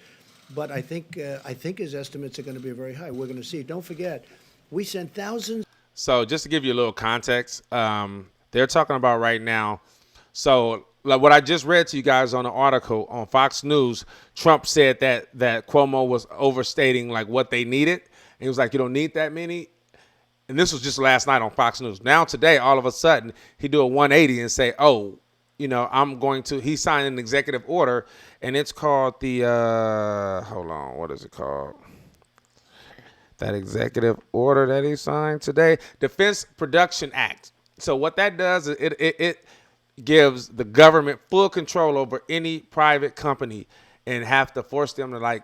But I think his estimates are going to be very high. We're going to see. Don't forget, we sent thousands. So just to give you a little context, they're talking about right now. So like what I just read to you guys on the article on Fox News, Trump said that Cuomo was overstating like what they needed. And he was like, you don't need that many. And this was just last night on Fox News. Now today, all of a sudden, he do a 180 and say, oh, you know, he signed an executive order, and it's called the, hold on, what is it called? That executive order that he signed today, Defense Production Act. So what that does is it gives the government full control over any private company and have to force them to like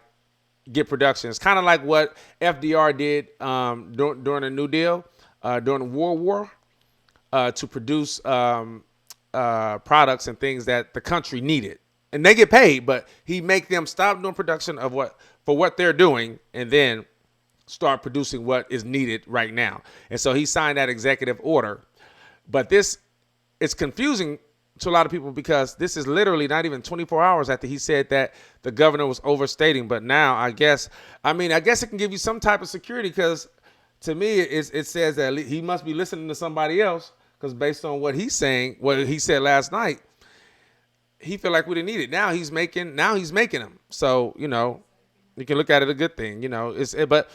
get production. It's kind of like what FDR did during the New Deal, during the World War, to produce products and things that the country needed. And they get paid, but he make them stop doing production of what they're doing and then start producing what is needed right now. And so he signed that executive order. But it's confusing to a lot of people because this is literally not even 24 hours after he said that the governor was overstating. But now I guess it can give you some type of security because to me it says that he must be listening to somebody else because based on what he's saying, what he said last night, he feel like we didn't need it. Now he's making them. So, you know, you can look at it a good thing, you know. But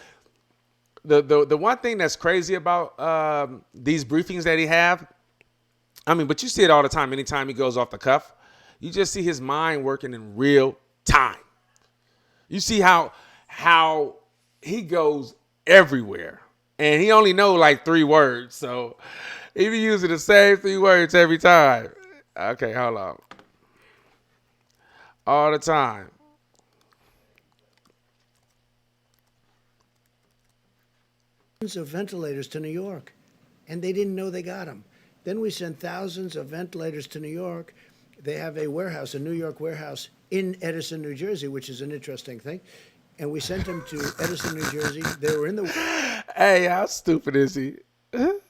the one thing that's crazy about these briefings that he have, I mean, but you see it all the time. Anytime he goes off the cuff, you just see his mind working in real time. You see how he goes everywhere, and he only know like 3 words, so he be using the same 3 words every time. Okay, hold on. All the time. Of ventilators to New York, and they didn't know they got them. Then we sent thousands of ventilators to New York. They have a New York warehouse in Edison, New Jersey, which is an interesting thing. and we sent them to Edison, New Jersey. They were in the Hey, how stupid is he? And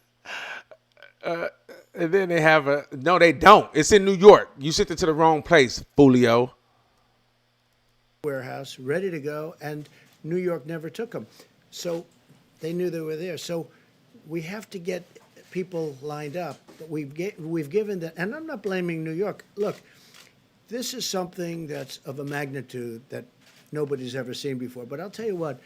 then they have a no, they don't. It's in New York. You sent it to the wrong place, Folio. warehouse, ready to go, and New York never took them. So they knew they were there. So we have to get people lined up. But we've given them, and I'm not blaming New York. Look, this is something that's of a magnitude that nobody's ever seen before. But I'll tell you what,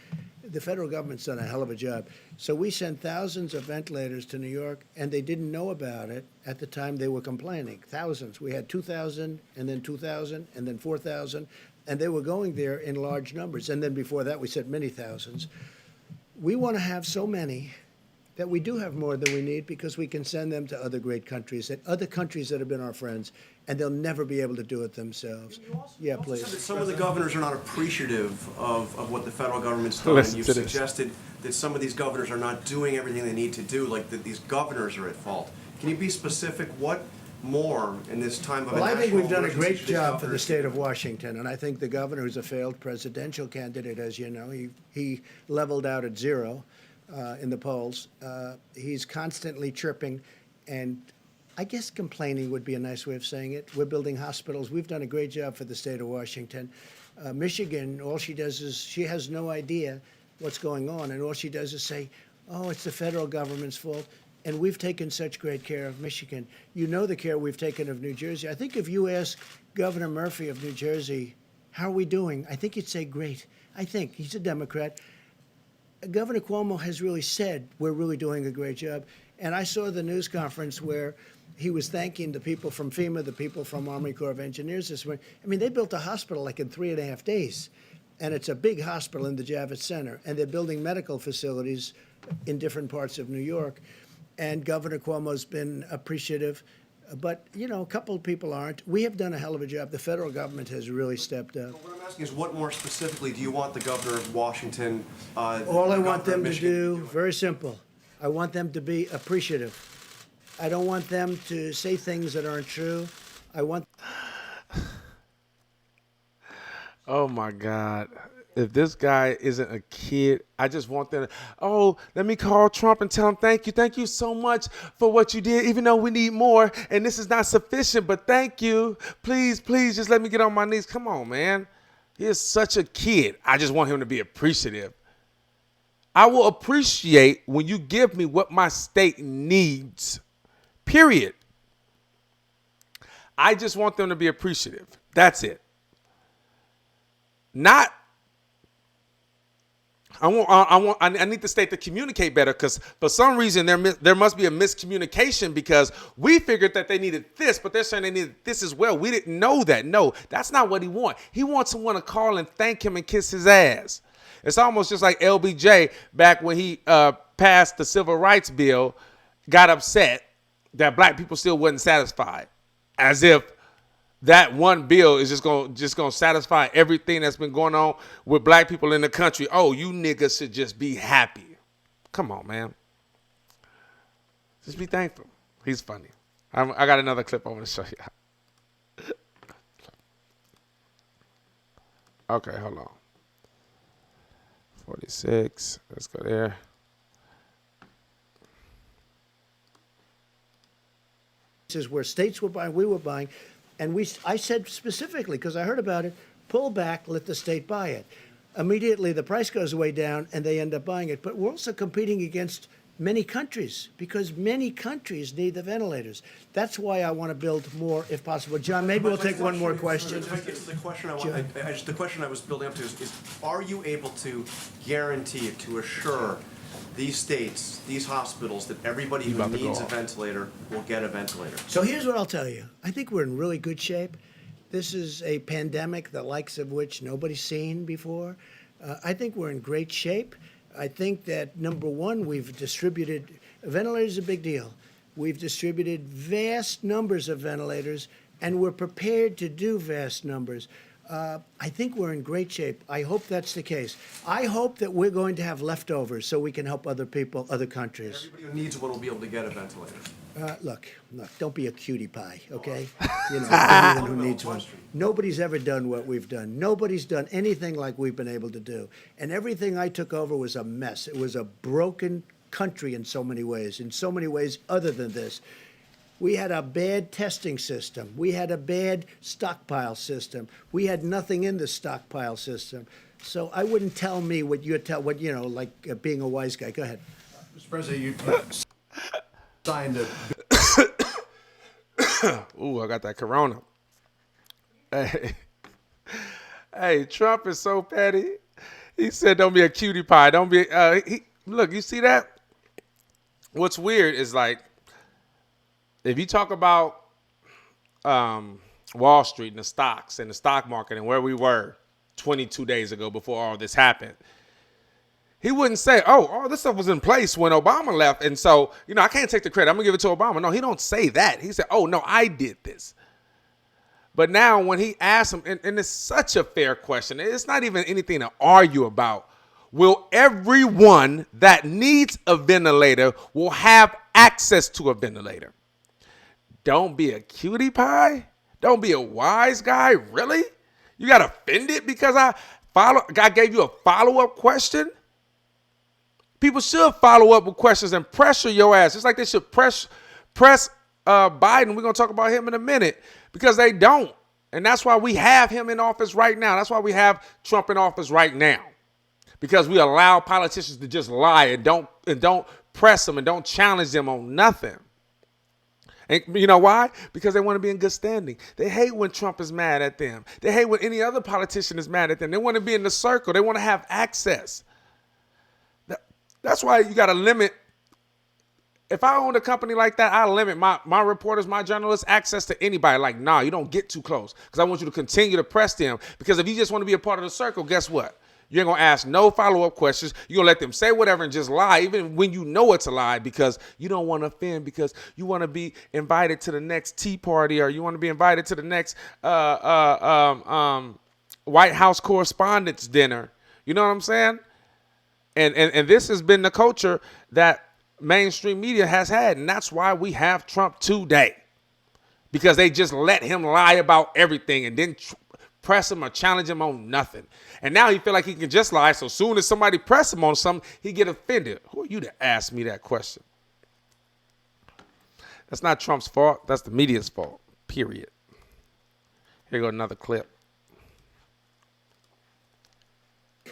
the federal government's done a hell of a job. So we sent thousands of ventilators to New York, and they didn't know about it at the time they were complaining. Thousands. We had 2,000, and then 2,000, and then 4,000, and they were going there in large numbers. And then before that, we sent many thousands. We want to have so many that we do have more than we need because we can send them to other great countries, and other countries that have been our friends, and they'll never be able to do it themselves. Yeah, please. Some of the governors are not appreciative of what the federal government's done. Listen And you've to this. suggested that some of these governors are not doing everything they need to do, like that these governors are at fault. Can you be specific? What more in this time of a Well, I think national we've done a emergency great should these job for the governors state of Washington, and I think the governor, who's a failed presidential candidate, as you know, he leveled out at zero in the polls. He's constantly chirping, and I guess complaining would be a nice way of saying it. We're building hospitals. We've done a great job for the state of Washington. Michigan, all she does is she has no idea what's going on, and all she does is say, oh, it's the federal government's fault. And we've taken such great care of Michigan. You know the care we've taken of New Jersey. I think if you ask Governor Murphy of New Jersey, how are we doing? I think he'd say great. I think. He's a Democrat. Governor Cuomo has really said we're really doing a great job. And I saw the news conference where he was thanking the people from FEMA, the people from Army Corps of Engineers this morning. I mean, they built a hospital like in 3.5 days. And it's a big hospital in the Javits Center. And they're building medical facilities in different parts of New York. And Governor Cuomo's been appreciative. But, you know, a couple of people aren't. We have done a hell of a job. The federal government has really stepped up. What I'm asking is, what more specifically do you want the governor of Washington? All I want them to do, very simple, I want them to be appreciative. I don't want them to say things that aren't true. I want Oh my God. If this guy isn't a kid, I just want them to, oh, let me call Trump and tell him thank you. Thank you so much for what you did, even though we need more and this is not sufficient, but thank you. Please, please just let me get on my knees. Come on, man. He is such a kid. I just want him to be appreciative. I will appreciate when you give me what my state needs, period. I just want them to be appreciative. That's it. Not I need the state to communicate better because for some reason there must be a miscommunication because we figured that they needed this, but they're saying they needed this as well. We didn't know that. No, that's not what he wants. He wants someone to call and thank him and kiss his ass. It's almost just like LBJ back when he passed the civil rights bill, got upset that black people still wasn't satisfied, as if that one bill is just gonna satisfy everything that's been going on with black people in the country. Oh, you niggas should just be happy. Come on, man. Just be thankful. He's funny. I got another clip I want to show you. Okay, hold on. 46. Let's go there. This is where states were buying, we were buying. And I said specifically, because I heard about it, pull back, let the state buy it. Immediately, the price goes way down, and they end up buying it. But we're also competing against many countries, because many countries need the ventilators. That's why I want to build more, if possible. John, maybe we'll take one more question. The question I was building up to is, are you able to guarantee, to assure these states, these hospitals, that everybody who needs a ventilator will get a ventilator? So here's what I'll tell you. I think we're in really good shape. This is a pandemic, the likes of which nobody's seen before. I think we're in great shape. I think that, number one, we've distributed, ventilators is a big deal. We've distributed vast numbers of ventilators, and we're prepared to do vast numbers. I think we're in great shape. I hope that's the case. I hope that we're going to have leftovers so we can help other people, other countries. Everybody who needs one will be able to get a ventilator. Look, don't be a cutie pie, okay? You know, anyone who needs one. Nobody's ever done what we've done. Nobody's done anything like we've been able to do. And everything I took over was a mess. It was a broken country in so many ways other than this. We had a bad testing system. We had a bad stockpile system. We had nothing in the stockpile system. So I wouldn't tell me what like being a wise guy. Go ahead. Mr. President, you signed a Ooh, I got that corona. Hey, hey, Trump is so petty. He said, "Don't be a cutie pie. Don't be." Look, you see that? What's weird is like, if you talk about Wall Street and the stocks and the stock market and where we were 22 days ago before all this happened, he wouldn't say, oh, all this stuff was in place when Obama left. And so, I can't take the credit. I'm going to give it to Obama. No, he don't say that. He said, oh, no, I did this. But now when he asks him, and it's such a fair question, it's not even anything to argue about. Will everyone that needs a ventilator will have access to a ventilator? Don't be a cutie pie. Don't be a wise guy. Really? You got offended because I gave you a follow-up question? People should follow up with questions and pressure your ass. It's like they should press Biden. We're going to talk about him in a minute because they don't. And that's why we have him in office right now. That's why we have Trump in office right now. Because we allow politicians to just lie and don't press them and don't challenge them on nothing. And you know why? Because they want to be in good standing. They hate when Trump is mad at them. They hate when any other politician is mad at them. They want to be in the circle. They want to have access. That's why you got to limit. If I owned a company like that, I limit my reporters, my journalists, access to anybody. Like, nah, you don't get too close because I want you to continue to press them. Because if you just want to be a part of the circle, guess what? You ain't going to ask no follow-up questions. You're going to let them say whatever and just lie, even when you know it's a lie, because you don't want to offend, because you want to be invited to the next tea party or you want to be invited to the next White House Correspondents' Dinner. You know what I'm saying? And this has been the culture that mainstream media has had, and that's why we have Trump today, because they just let him lie about everything and didn't press him or challenge him on nothing. And now he feel like he can just lie, so soon as somebody press him on something, he get offended. Who are you to ask me that question? That's not Trump's fault. That's the media's fault, period. Here go another clip.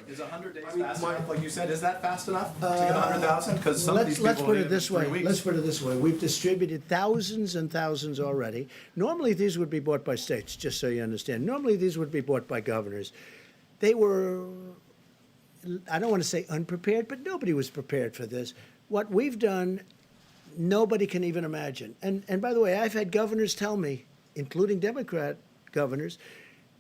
Is 100 days fast enough? Like you said, is that fast enough to get 100,000? Because some of these Let's people put need it this 3 way. weeks. Let's put it this way. We've distributed thousands and thousands already. Normally, these would be bought by states, just so you understand. Normally, these would be bought by governors. They were, I don't want to say unprepared, but nobody was prepared for this. What we've done, nobody can even imagine. And by the way, I've had governors tell me, including Democrat governors,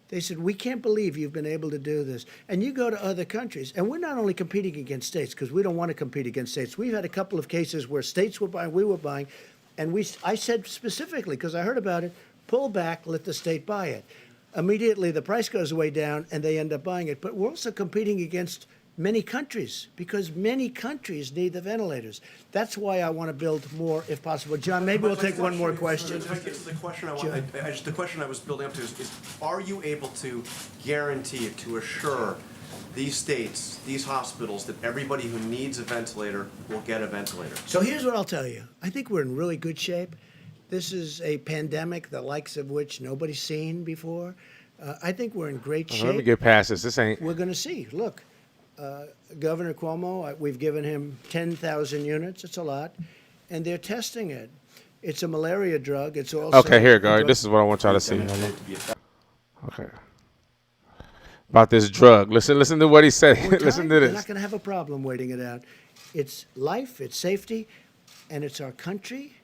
they said, we can't believe you've been able to do this. And you go to other countries, and we're not only competing against states, because we don't want to compete against states. We've had a couple of cases where states were buying, we were buying, and I said specifically, because I heard about it, pull back, let the state buy it. Immediately, the price goes way down, and they end up buying it. But we're also competing against many countries, because many countries need the ventilators. That's why I want to build more, if possible. John, maybe we'll take one more question. The question I was building up to is are you able to guarantee, to assure these states, these hospitals, that everybody who needs a ventilator will get a ventilator? So here's what I'll tell you. I think we're in really good shape. This is a pandemic, the likes of which nobody's seen before. I think we're in great shape. Let me get past this. This ain't. We're going to see. Look, Governor Cuomo, we've given him 10,000 units. It's a lot. And they're testing it. It's a malaria drug. It's also Okay, here you go. This is what I want y'all to see. Okay. About this drug. Listen to what he said. Listen to They're this. not going to have a problem waiting it out. It's life, it's safety, and it's our country.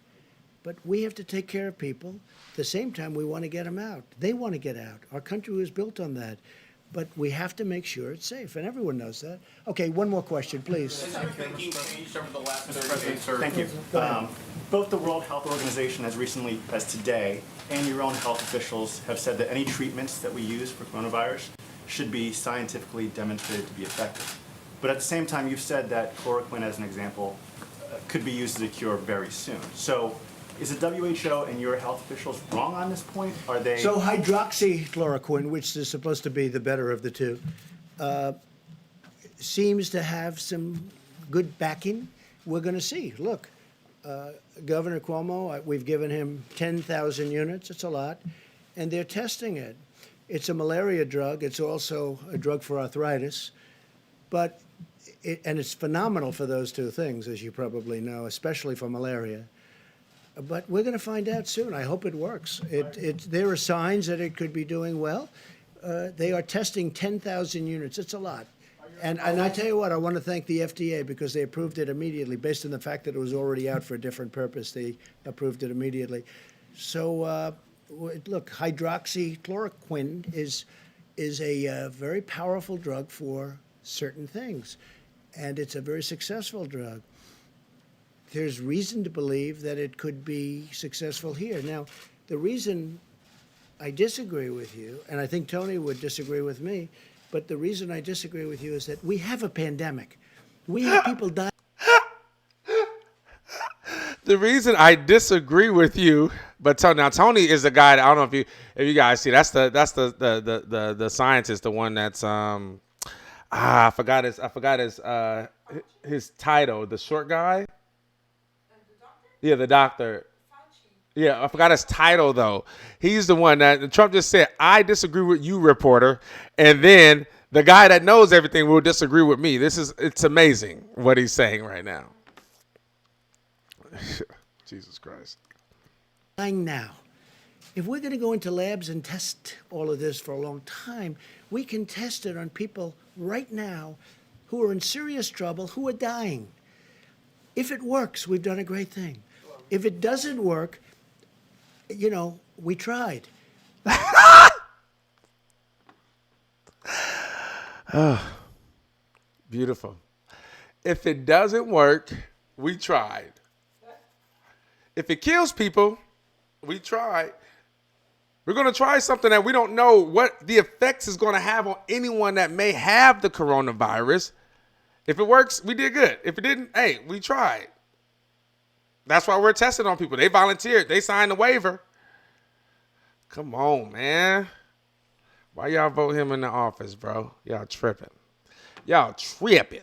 But we have to take care of people. At the same time, we want to get them out. They want to get out. Our country was built on that. But we have to make sure it's safe, and everyone knows that. Okay, one more question, please. Has your thinking changed over the last 30 days? Thank you. Both the World Health Organization as recently as today and your own health officials have said that any treatments that we use for coronavirus should be scientifically demonstrated to be effective. But at the same time, you've said that chloroquine, as an example, could be used as a cure very soon. So is the WHO and your health officials wrong on this point? Are they... So hydroxychloroquine, which is supposed to be the better of the two, seems to have some good backing. We're going to see. Look, Governor Cuomo, we've given him 10,000 units. It's a lot. And they're testing it. It's a malaria drug. It's also a drug for arthritis. But and it's phenomenal for those two things, as you probably know, especially for malaria. But we're going to find out soon. I hope it works. There are signs that it could be doing well. They are testing 10,000 units. It's a lot. And I tell you what, I want to thank the FDA because they approved it immediately. Based on the fact that it was already out for a different purpose, they approved it immediately. So, look, hydroxychloroquine is a very powerful drug for certain things. And it's a very successful drug. There's reason to believe that it could be successful here. Now, the reason I disagree with you, and I think Tony would disagree with me, but the reason I disagree with you is that we have a pandemic. We have people dying. The reason I disagree with you, but Tony is the guy that, I don't know if you guys see, that's the scientist, the one that's I forgot his title, the short guy. And the doctor? Yeah, the doctor. Fauci. Yeah, I forgot his title though. He's the one that Trump just said, I disagree with you, reporter. And then the guy that knows everything will disagree with me. It's amazing what he's saying right now. Jesus Christ. Now, if we're going to go into labs and test all of this for a long time, we can test it on people right now who are in serious trouble, who are dying. If it works, we've done a great thing. If it doesn't work, we tried. Beautiful. If it doesn't work, we tried. If it kills people, we tried. We're going to try something that we don't know what the effects is going to have on anyone that may have the coronavirus. If it works, we did good. If it didn't, hey, we tried. That's why we're testing on people. They volunteered. They signed the waiver. Come on, man. Why y'all vote him in the office, bro? Y'all tripping. Y'all tripping.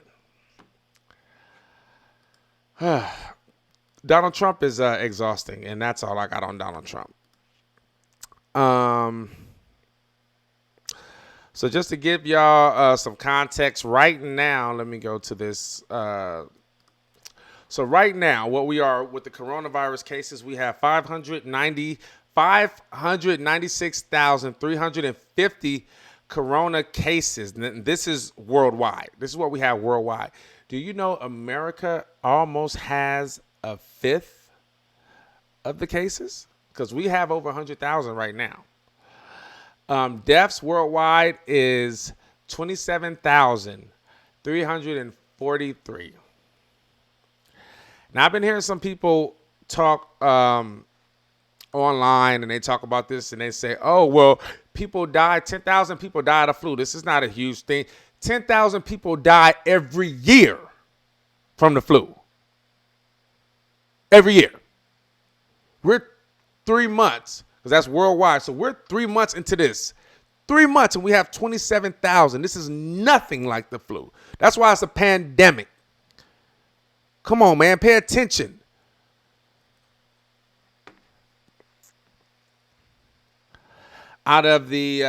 Donald Trump is exhausting, and that's all I got on Donald Trump. So just to give y'all some context, right now, let me go to this. So right now, what we are with the coronavirus cases, we have 596,350 corona cases. This is worldwide. This is what we have worldwide. Do you know America almost has a fifth of the cases? Because we have over 100,000 right now. Deaths worldwide is 27,343. Now, I've been hearing some people talk online, and they talk about this, and they say, oh, well, 10,000 people die of flu. This is not a huge thing. 10,000 people die every year from the flu. Every year. We're 3 months, because that's worldwide. So we're 3 months into this. 3 months, and we have 27,000. This is nothing like the flu. That's why it's a pandemic. Come on, man. Pay attention. Out of the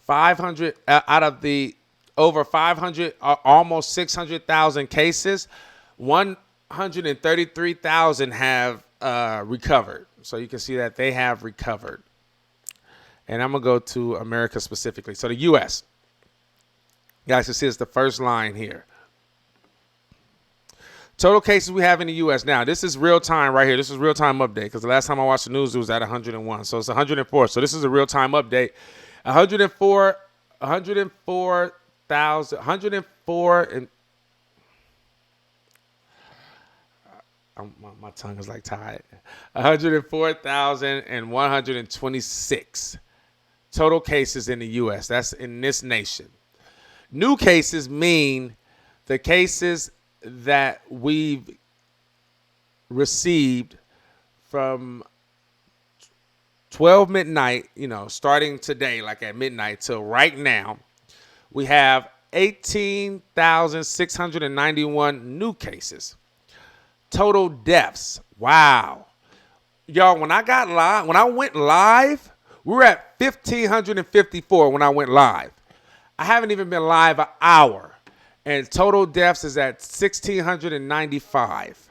500, out of the over 500, almost 600,000 cases, 133,000 have recovered. So you can see that they have recovered. And I'm going to go to America specifically. So the U.S. You guys can see it's the first line here. Total cases we have in the U.S. Now, this is real time right here. This is real time update because the last time I watched the news, it was at 101. So it's 104. So this is a real time update. 104, and My tongue is like tired. 104,126 total cases in the U.S. That's in this nation. New cases mean the cases that we've received from 12 midnight, starting today, like at midnight, till right now. We have 18,691 new cases. Total deaths. Wow. Y'all, when I went live, we were at 1,554 when I went live. I haven't even been live an hour. And total deaths is at 1,695.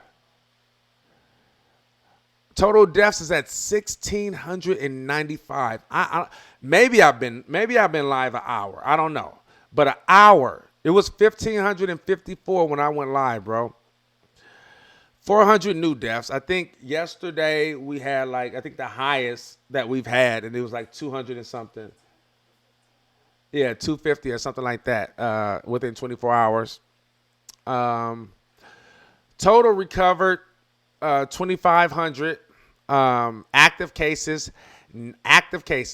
Total deaths is at 1,695. Maybe I've been live an hour. I don't know. But an hour. It was 1,554 when I went live, bro. 400 new deaths. I think yesterday we had the highest that we've had, and it was like 200 and something. Yeah, 250 or something like that within 24 hours. Total recovered, 2,500. Active cases,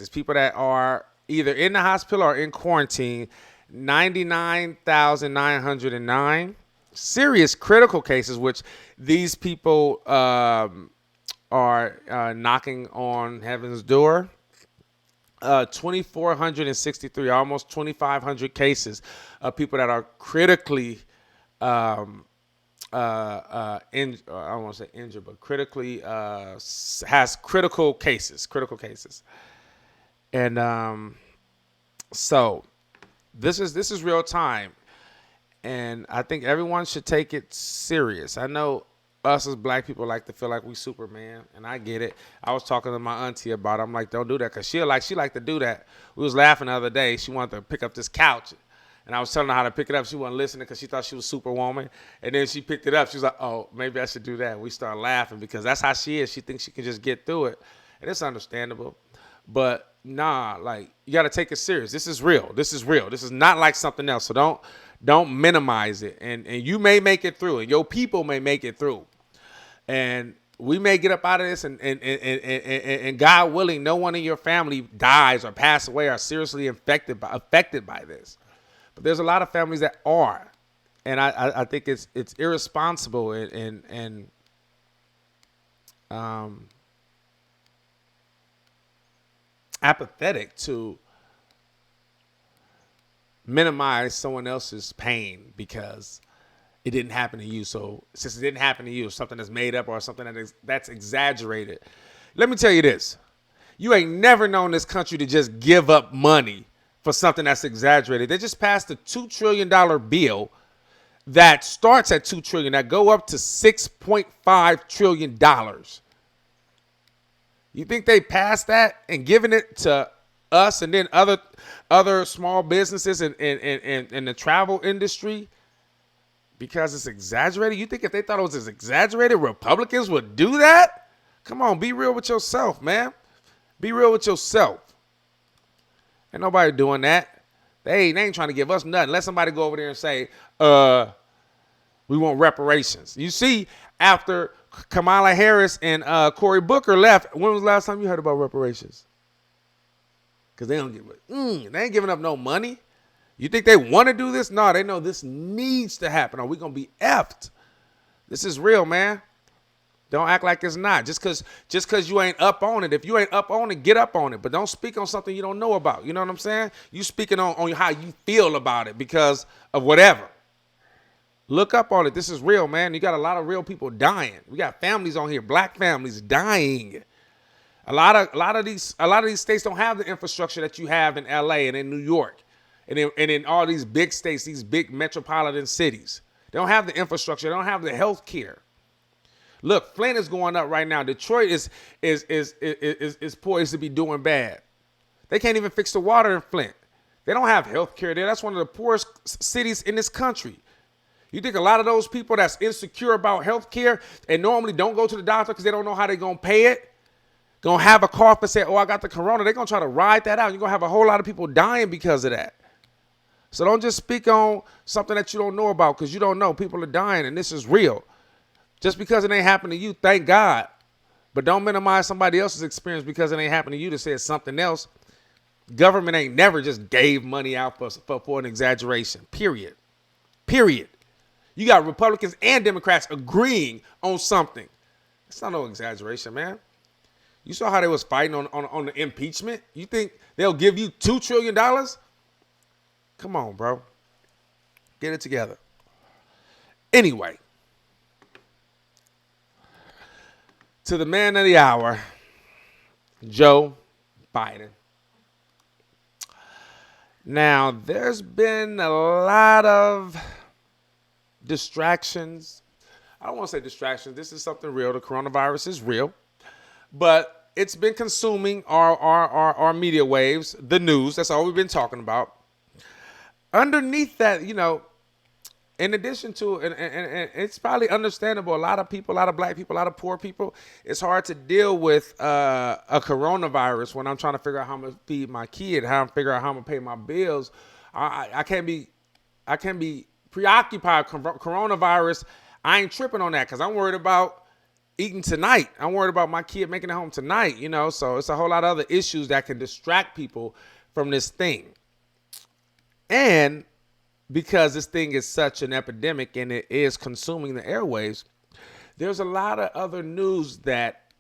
people that are either in the hospital or in quarantine, 99,909. Serious critical cases, which these people are knocking on heaven's door. 2,463, almost 2,500 cases of people that are critically, I don't want to say injured, but critically has critical cases. And so this is real time. And I think everyone should take it serious. I know us as black people like to feel like we Superman, and I get it. I was talking to my auntie about it. I'm like, don't do that, because she like to do that. We was laughing the other day. She wanted to pick up this couch, and I was telling her how to pick it up. She wasn't listening because she thought she was Superwoman. And then she picked it up. She was like, oh, maybe I should do that. We started laughing because that's how she is. She thinks she can just get through it. And it's understandable. But nah, like, you got to take it serious. This is real. This is not like something else. So don't minimize it. And you may make it through, and your people may make it through. And we may get up out of this, and God willing, no one in your family dies or pass away or seriously affected by this. But there's a lot of families that are. And I think it's irresponsible and apathetic to minimize someone else's pain because it didn't happen to you. So since it didn't happen to you, something that's made up or something that's exaggerated. Let me tell you this. You ain't never known this country to just give up money for something that's exaggerated. They just passed a $2 trillion bill that starts at $2 trillion, that go up to $6.5 trillion. You think they passed that and given it to us and then other small businesses in the travel industry because it's exaggerated? You think if they thought it was as exaggerated, Republicans would do that? Come on, be real with yourself, man. Be real with yourself. Ain't nobody doing that. They ain't trying to give us nothing. Let somebody go over there and say, we want reparations. You see, after Kamala Harris and Cory Booker left, when was the last time you heard about reparations? Because they don't give it. They ain't giving up no money. You think they want to do this? No, they know this needs to happen or we're going to be effed. This is real, man. Don't act like it's not. Just because you ain't up on it. If you ain't up on it, get up on it. But don't speak on something you don't know about. You know what I'm saying? You speaking on how you feel about it because of whatever. Look up on it. This is real, man. You got a lot of real people dying. We got families on here, black families dying. A lot of these states don't have the infrastructure that you have in LA and in New York and in all these big states, these big metropolitan cities. They don't have the infrastructure. They don't have the health care. Look, Flint is going up right now. Detroit is poised to be doing bad. They can't even fix the water in Flint. They don't have health care there. That's one of the poorest cities in this country. You think a lot of those people that's insecure about health care and normally don't go to the doctor because they don't know how they're going to pay it, going to have a cough and say, oh, I got the corona. They're going to try to ride that out. You're going to have a whole lot of people dying because of that. So don't just speak on something that you don't know about because you don't know. People are dying, and this is real. Just because it ain't happened to you, thank God. But don't minimize somebody else's experience because it ain't happened to you to say it's something else. Government ain't never just gave money out for an exaggeration. Period. Period. You got Republicans and Democrats agreeing on something. It's not no exaggeration, man. You saw how they was fighting on the impeachment. You think they'll give you $2 trillion? Come on, bro. Get it together. Anyway, to the man of the hour, Joe Biden. Now, there's been a lot of distractions. I don't want to say distractions. This is something real. The coronavirus is real. But it's been consuming our media waves, the news. That's all we've been talking about. Underneath that, in addition to, and it's probably understandable, a lot of people, a lot of black people, a lot of poor people, it's hard to deal with a coronavirus when I'm trying to figure out how I'm going to feed my kid, how I'm figure out how I'm going to pay my bills. I can't be preoccupied with coronavirus. I ain't tripping on that because I'm worried about eating tonight. I'm worried about my kid making it home tonight, so it's a whole lot of other issues that can distract people from this thing. And because this thing is such an epidemic and it is consuming the airwaves, there's a lot of other news that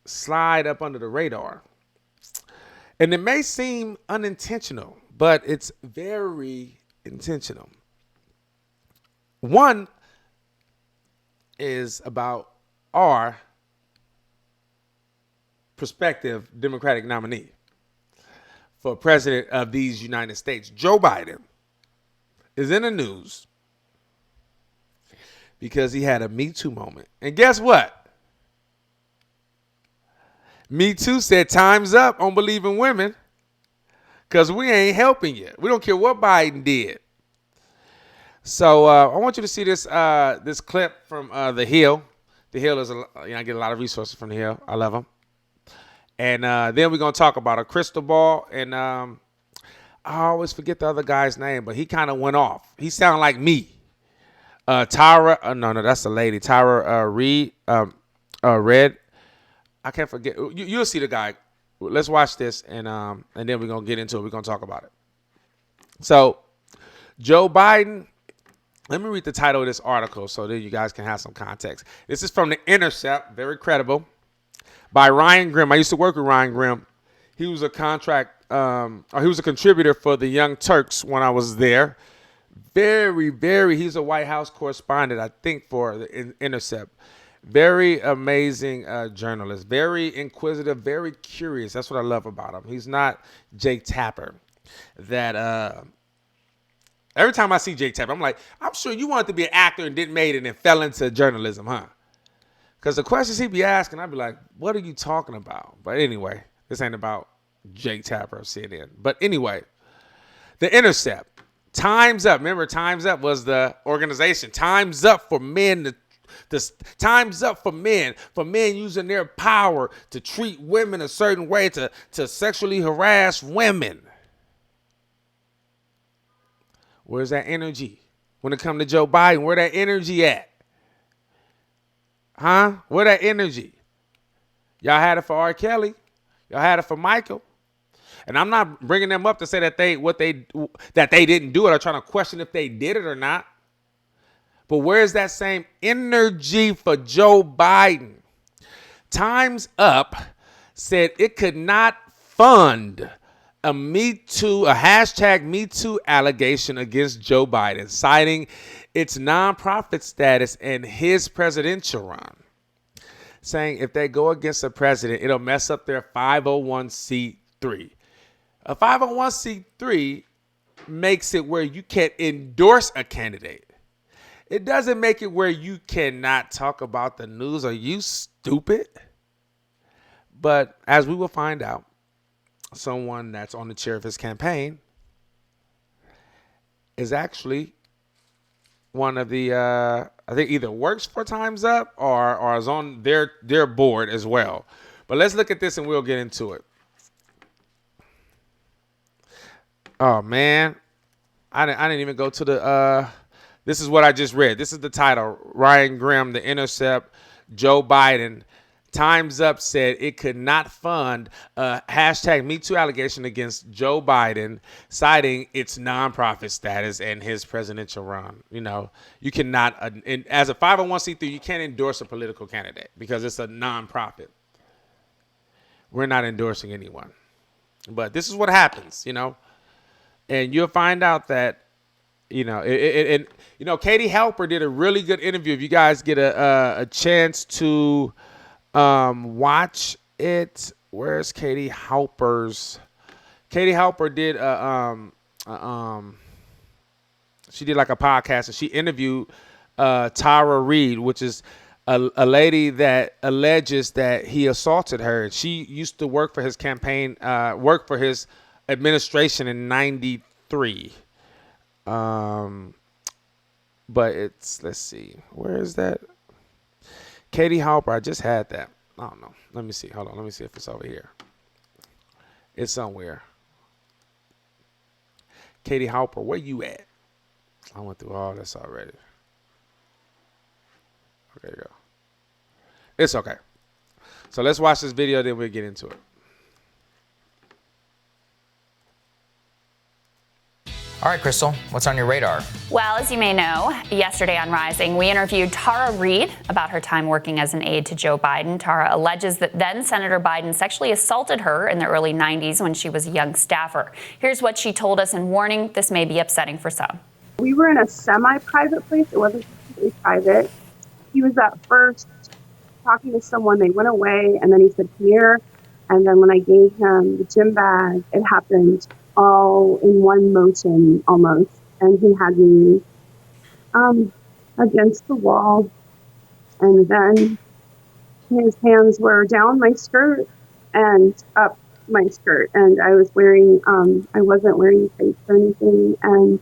slide up under the radar. And it may seem unintentional, but it's very intentional. One is about our prospective Democratic nominee for president of these United States. Joe Biden is in the news because he had a Me Too moment. And guess what? Me Too said time's up on believing women because we ain't helping you. We don't care what Biden did. So I want you to see this this clip from The Hill. The Hill is, I get a lot of resources from The Hill. I love them. And then we're going to talk about a crystal ball. And I always forget the other guy's name, but he kind of went off. He sounded like me. Tyra, no, that's the lady. Tyra Red. I can't forget. You'll see the guy. Let's watch this, and then we're going to get into it. We're going to talk about it. So, Joe Biden. Let me read the title of this article so that you guys can have some context. This is from The Intercept, very credible, by Ryan Grimm. I used to work with Ryan Grimm. He was a he was a contributor for the Young Turks when I was there. He's a White House correspondent, I think, for The Intercept. Very amazing journalist, very inquisitive, very curious. That's what I love about him. He's not Jake Tapper. Every time I see Jake Tapper, I'm like, I'm sure you wanted to be an actor and didn't make it and fell into journalism, huh? Because the questions he'd be asking, I'd be like, what are you talking about? But anyway, this ain't about Jake Tapper of CNN. But anyway, The Intercept. Time's Up. Remember, Time's Up was the organization. Time's up for men. Time's up for men using their power to treat women a certain way, to sexually harass women. Where's that energy? When it comes to Joe Biden, where that energy at? Huh? Where that energy? Y'all had it for R. Kelly. Y'all had it for Michael. And I'm not bringing them up to say that they didn't do it or trying to question if they did it or not. But where's that same energy for Joe Biden? Time's Up said it could not fund a hashtag Me Too allegation against Joe Biden, citing its nonprofit status and his presidential run, saying if they go against the president, it'll mess up their 501c3. A 501c3 makes it where you can endorse a candidate. It doesn't make it where you cannot talk about the news. Are you stupid? But as we will find out, someone that's on the chair of his campaign is actually one of the, I think either works for Time's Up or is on their board as well. But let's look at this and we'll get into it. Oh man, I didn't even go to This is what I just read. This is the title. Ryan Grimm, The Intercept, Joe Biden. Time's Up said it could not fund a hashtag #MeToo allegation against Joe Biden, citing its nonprofit status and his presidential run. You know, you cannot, as a 501c3, you can't endorse a political candidate because it's a nonprofit. We're not endorsing anyone. But this is what happens, you know, and you'll find out that, you know, Katie Halper did a really good interview. If you guys get a chance to watch it, where's Katie Halper's? Katie Halper did she did like a podcast, and she interviewed Tara Reid, which is a lady that alleges that he assaulted her. She used to work for his campaign, work for his administration in '93. But let's see, where is that? Katie Halper, I just had that. I don't know. Let me see. Hold on. Let me see if it's over here. It's somewhere. Katie Halper, where you at? I went through all this already. Okay, there you go. It's okay. So let's watch this video, then we'll get into it. All right, Crystal, what's on your radar? Well, as you may know, yesterday on Rising, we interviewed Tara Reid about her time working as an aide to Joe Biden. Tara alleges that then Senator Biden sexually assaulted her in the early 90s when she was a young staffer. Here's what she told us, and warning, this may be upsetting for some. We were in a semi-private place. It wasn't completely private. He was at first talking to someone. They went away, and then he said, "Come here." And then when I gave him the gym bag, it happened all in one motion almost. And he had me against the wall. And then his hands were down my skirt and up my skirt. And I was wearing, I wasn't wearing tights or anything. And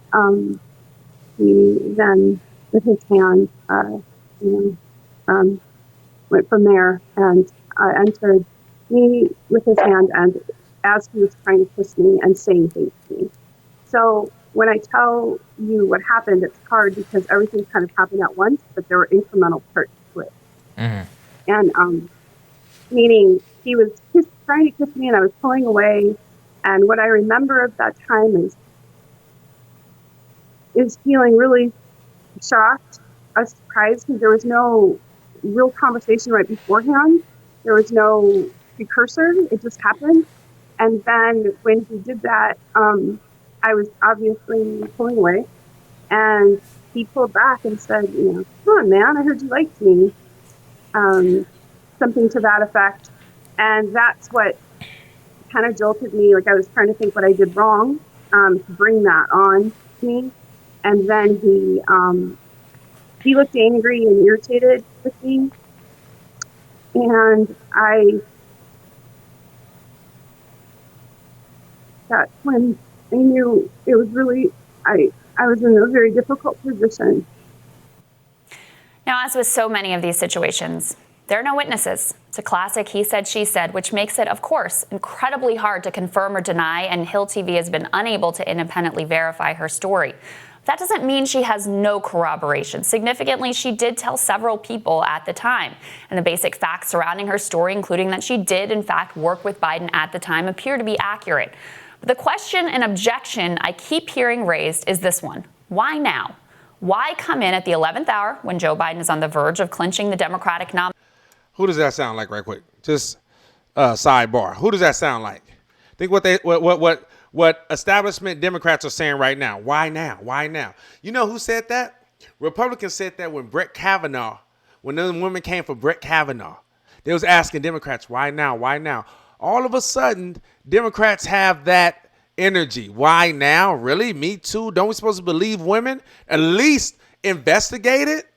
he then, with his hand, went from there and entered me with his hand, and as he was trying to kiss me and saying things to me. So when I tell you what happened, it's hard because everything kind of happened at once, but there were incremental parts to it. Mm-hmm. And meaning he was trying to kiss me and I was pulling away. And what I remember of that time is feeling really shocked, surprised, because there was no real conversation right beforehand. There was no precursor. It just happened. And then when he did that, I was obviously pulling away. And he pulled back and said, "Come on, man, I heard you liked me." Something to that effect. And that's what kind of jolted me. Like I was trying to think what I did wrong to bring that on to me. And then he looked angry and irritated with me. And that's when I knew it was really, I was in a very difficult position. Now, as with so many of these situations, there are no witnesses. It's a classic he said, she said, which makes it, of course, incredibly hard to confirm or deny, and Hill TV has been unable to independently verify her story. That doesn't mean she has no corroboration. Significantly, she did tell several people at the time, and the basic facts surrounding her story, including that she did, in fact, work with Biden at the time, appear to be accurate. But the question and objection I keep hearing raised is this one. Why now? Why come in at the 11th hour when Joe Biden is on the verge of clinching the Democratic nomination? Who does that sound like, right quick? Just sidebar. Who does that sound like? Think what establishment Democrats are saying right now. Why now? Why now? You know who said that? Republicans said that when Brett Kavanaugh, when the women came for Brett Kavanaugh, they was asking Democrats, why now? Why now? All of a sudden, Democrats have that energy. Why now? Really? Me too? Don't we supposed to believe women? At least investigate it?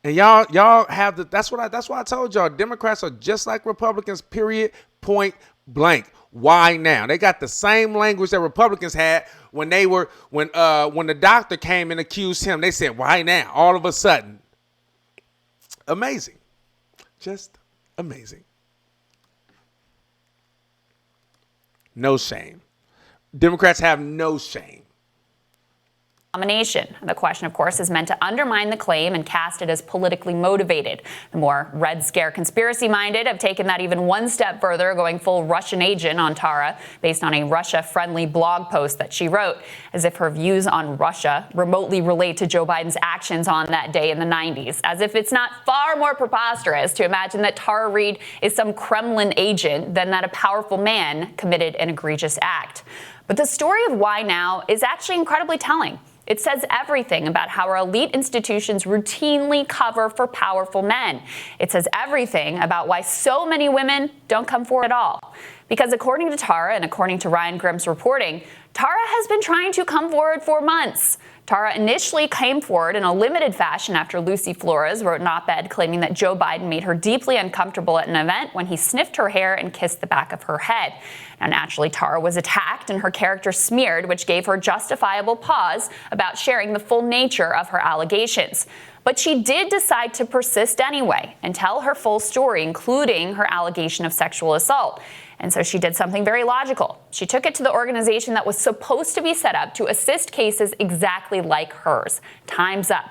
And y'all have that's why I told y'all Democrats are just like Republicans, period, point blank. Why now? They got the same language that Republicans had when the doctor came and accused him. They said, why now? All of a sudden. Amazing. Just amazing. No shame. Democrats have no shame. nomination. The question, of course, is meant to undermine the claim and cast it as politically motivated. The more Red Scare conspiracy-minded have taken that even one step further, going full Russian agent on Tara based on a Russia-friendly blog post that she wrote, as if her views on Russia remotely relate to Joe Biden's actions on that day in the 90s, as if it's not far more preposterous to imagine that Tara Reade is some Kremlin agent than that a powerful man committed an egregious act. But the story of why now is actually incredibly telling. It says everything about how our elite institutions routinely cover for powerful men. It says everything about why so many women don't come forward at all. Because according to Tara and according to Ryan Grimm's reporting, Tara has been trying to come forward for months. Tara initially came forward in a limited fashion after Lucy Flores wrote an op-ed claiming that Joe Biden made her deeply uncomfortable at an event when he sniffed her hair and kissed the back of her head. Now, naturally, Tara was attacked and her character smeared, which gave her justifiable pause about sharing the full nature of her allegations. But she did decide to persist anyway and tell her full story, including her allegation of sexual assault. And so she did something very logical. She took it to the organization that was supposed to be set up to assist cases exactly like hers, Time's Up.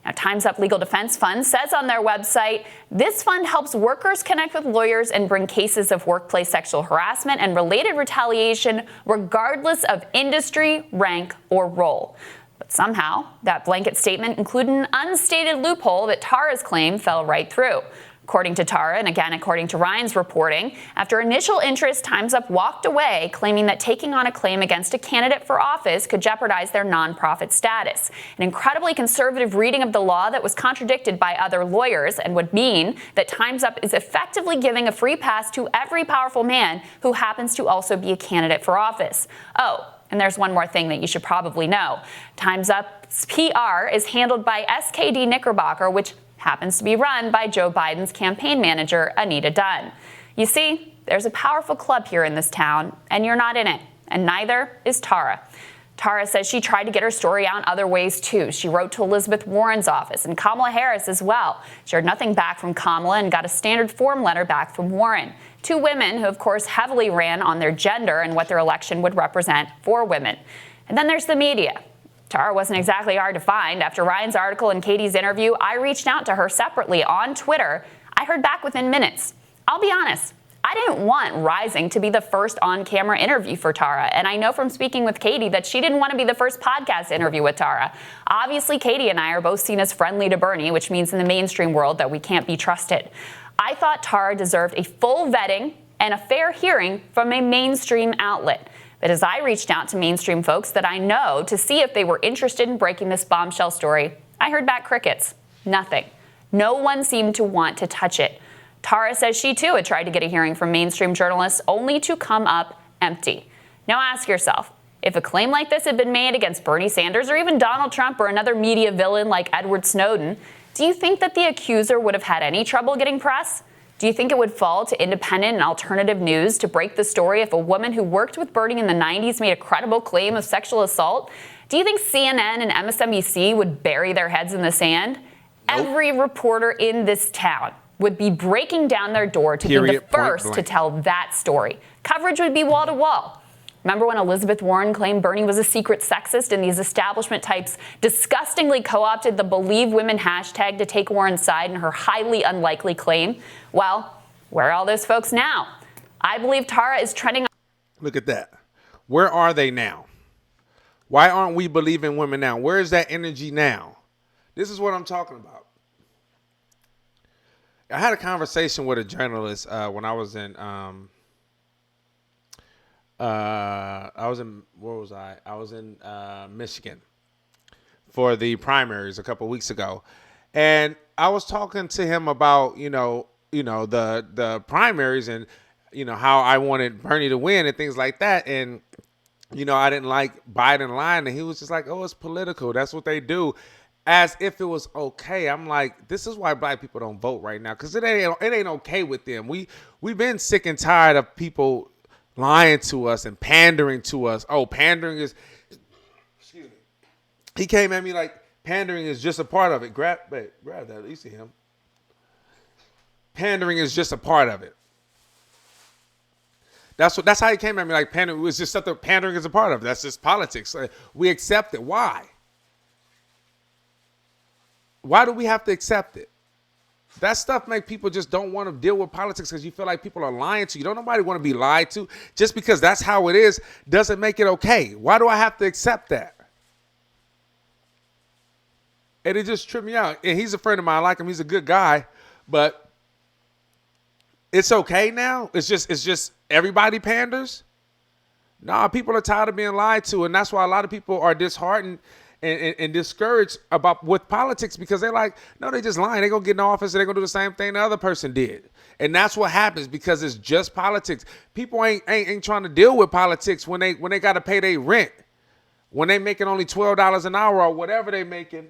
Now, Time's Up Legal Defense Fund says on their website, this fund helps workers connect with lawyers and bring cases of workplace sexual harassment and related retaliation, regardless of industry, rank, or role. But somehow, that blanket statement included an unstated loophole that Tara's claim fell right through. According to Tara, and again according to Ryan's reporting, after initial interest, Time's Up walked away, claiming that taking on a claim against a candidate for office could jeopardize their nonprofit status. An incredibly conservative reading of the law that was contradicted by other lawyers and would mean that Time's Up is effectively giving a free pass to every powerful man who happens to also be a candidate for office. Oh, and there's one more thing that you should probably know. Time's Up's PR is handled by SKD Knickerbocker, which happens to be run by Joe Biden's campaign manager, Anita Dunn. You see, there's a powerful club here in this town, and you're not in it, and neither is Tara. Tara says she tried to get her story out other ways, too. She wrote to Elizabeth Warren's office and Kamala Harris as well. She heard nothing back from Kamala and got a standard form letter back from Warren. Two women who, of course, heavily ran on their gender and what their election would represent for women. And then there's the media. Tara wasn't exactly hard to find. After Ryan's article and Katie's interview, I reached out to her separately on Twitter. I heard back within minutes. I'll be honest, I didn't want Rising to be the first on-camera interview for Tara, and I know from speaking with Katie that she didn't want to be the first podcast interview with Tara. Obviously, Katie and I are both seen as friendly to Bernie, which means in the mainstream world that we can't be trusted. I thought Tara deserved a full vetting and a fair hearing from a mainstream outlet. But as I reached out to mainstream folks that I know to see if they were interested in breaking this bombshell story, I heard back crickets. Nothing. No one seemed to want to touch it. Tara says she too had tried to get a hearing from mainstream journalists only to come up empty. Now ask yourself, if a claim like this had been made against Bernie Sanders or even Donald Trump or another media villain like Edward Snowden, do you think that the accuser would have had any trouble getting press? Do you think it would fall to independent and alternative news to break the story if a woman who worked with Bernie in the 90s made a credible claim of sexual assault? Do you think CNN and MSNBC would bury their heads in the sand? Nope. Every reporter in this town would be breaking down their door to be the first to tell that story. Coverage would be wall to wall. Remember when Elizabeth Warren claimed Bernie was a secret sexist and these establishment types disgustingly co-opted the Believe Women hashtag to take Warren's side in her highly unlikely claim? Well, where are all those folks now? I believe Tara is trending. Look at that. Where are they now? Why aren't we believing women now? Where is that energy now? This is what I'm talking about. I had a conversation with a journalist when I was in where was I? I was in Michigan for the primaries a couple of weeks ago. And I was talking to him about, the primaries and, how I wanted Bernie to win and things like that. And, I didn't like Biden lying. And he was just like, oh, it's political. That's what they do. As if it was okay. I'm like, this is why black people don't vote right now. Because it ain't okay with them. We've been sick and tired of people lying to us and pandering to us. Oh, pandering is, excuse me. He came at me like pandering is just a part of it. Grab that. You see him. Pandering is just a part of it. That's how he came at me like pandering was just something. Pandering is a part of it. That's just politics. We accept it. Why? Why do we have to accept it? That stuff make people just don't want to deal with politics because you feel like people are lying to you. Don't nobody want to be lied to. Just because that's how it is doesn't make it okay. Why do I have to accept that? And it just tripped me out. And he's a friend of mine. I like him. He's a good guy. But it's okay now? It's just everybody panders? Nah, people are tired of being lied to. And that's why a lot of people are disheartened and discouraged with politics because they're like, no, they just lying. They're going to get in office and they're going to do the same thing the other person did. And that's what happens because it's just politics. People ain't trying to deal with politics when they got to pay their rent. When they making only $12 an hour or whatever they making,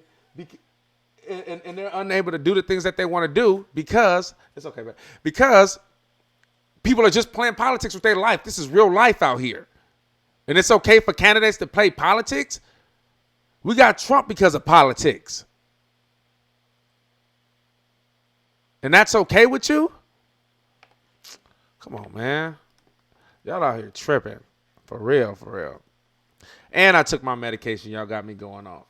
and they're unable to do the things that they want to do because, it's okay, man, because people are just playing politics with their life. This is real life out here. And it's okay for candidates to play politics. We got Trump because of politics. And that's okay with you? Come on, man. Y'all out here tripping. For real, for real. And I took my medication. Y'all got me going off.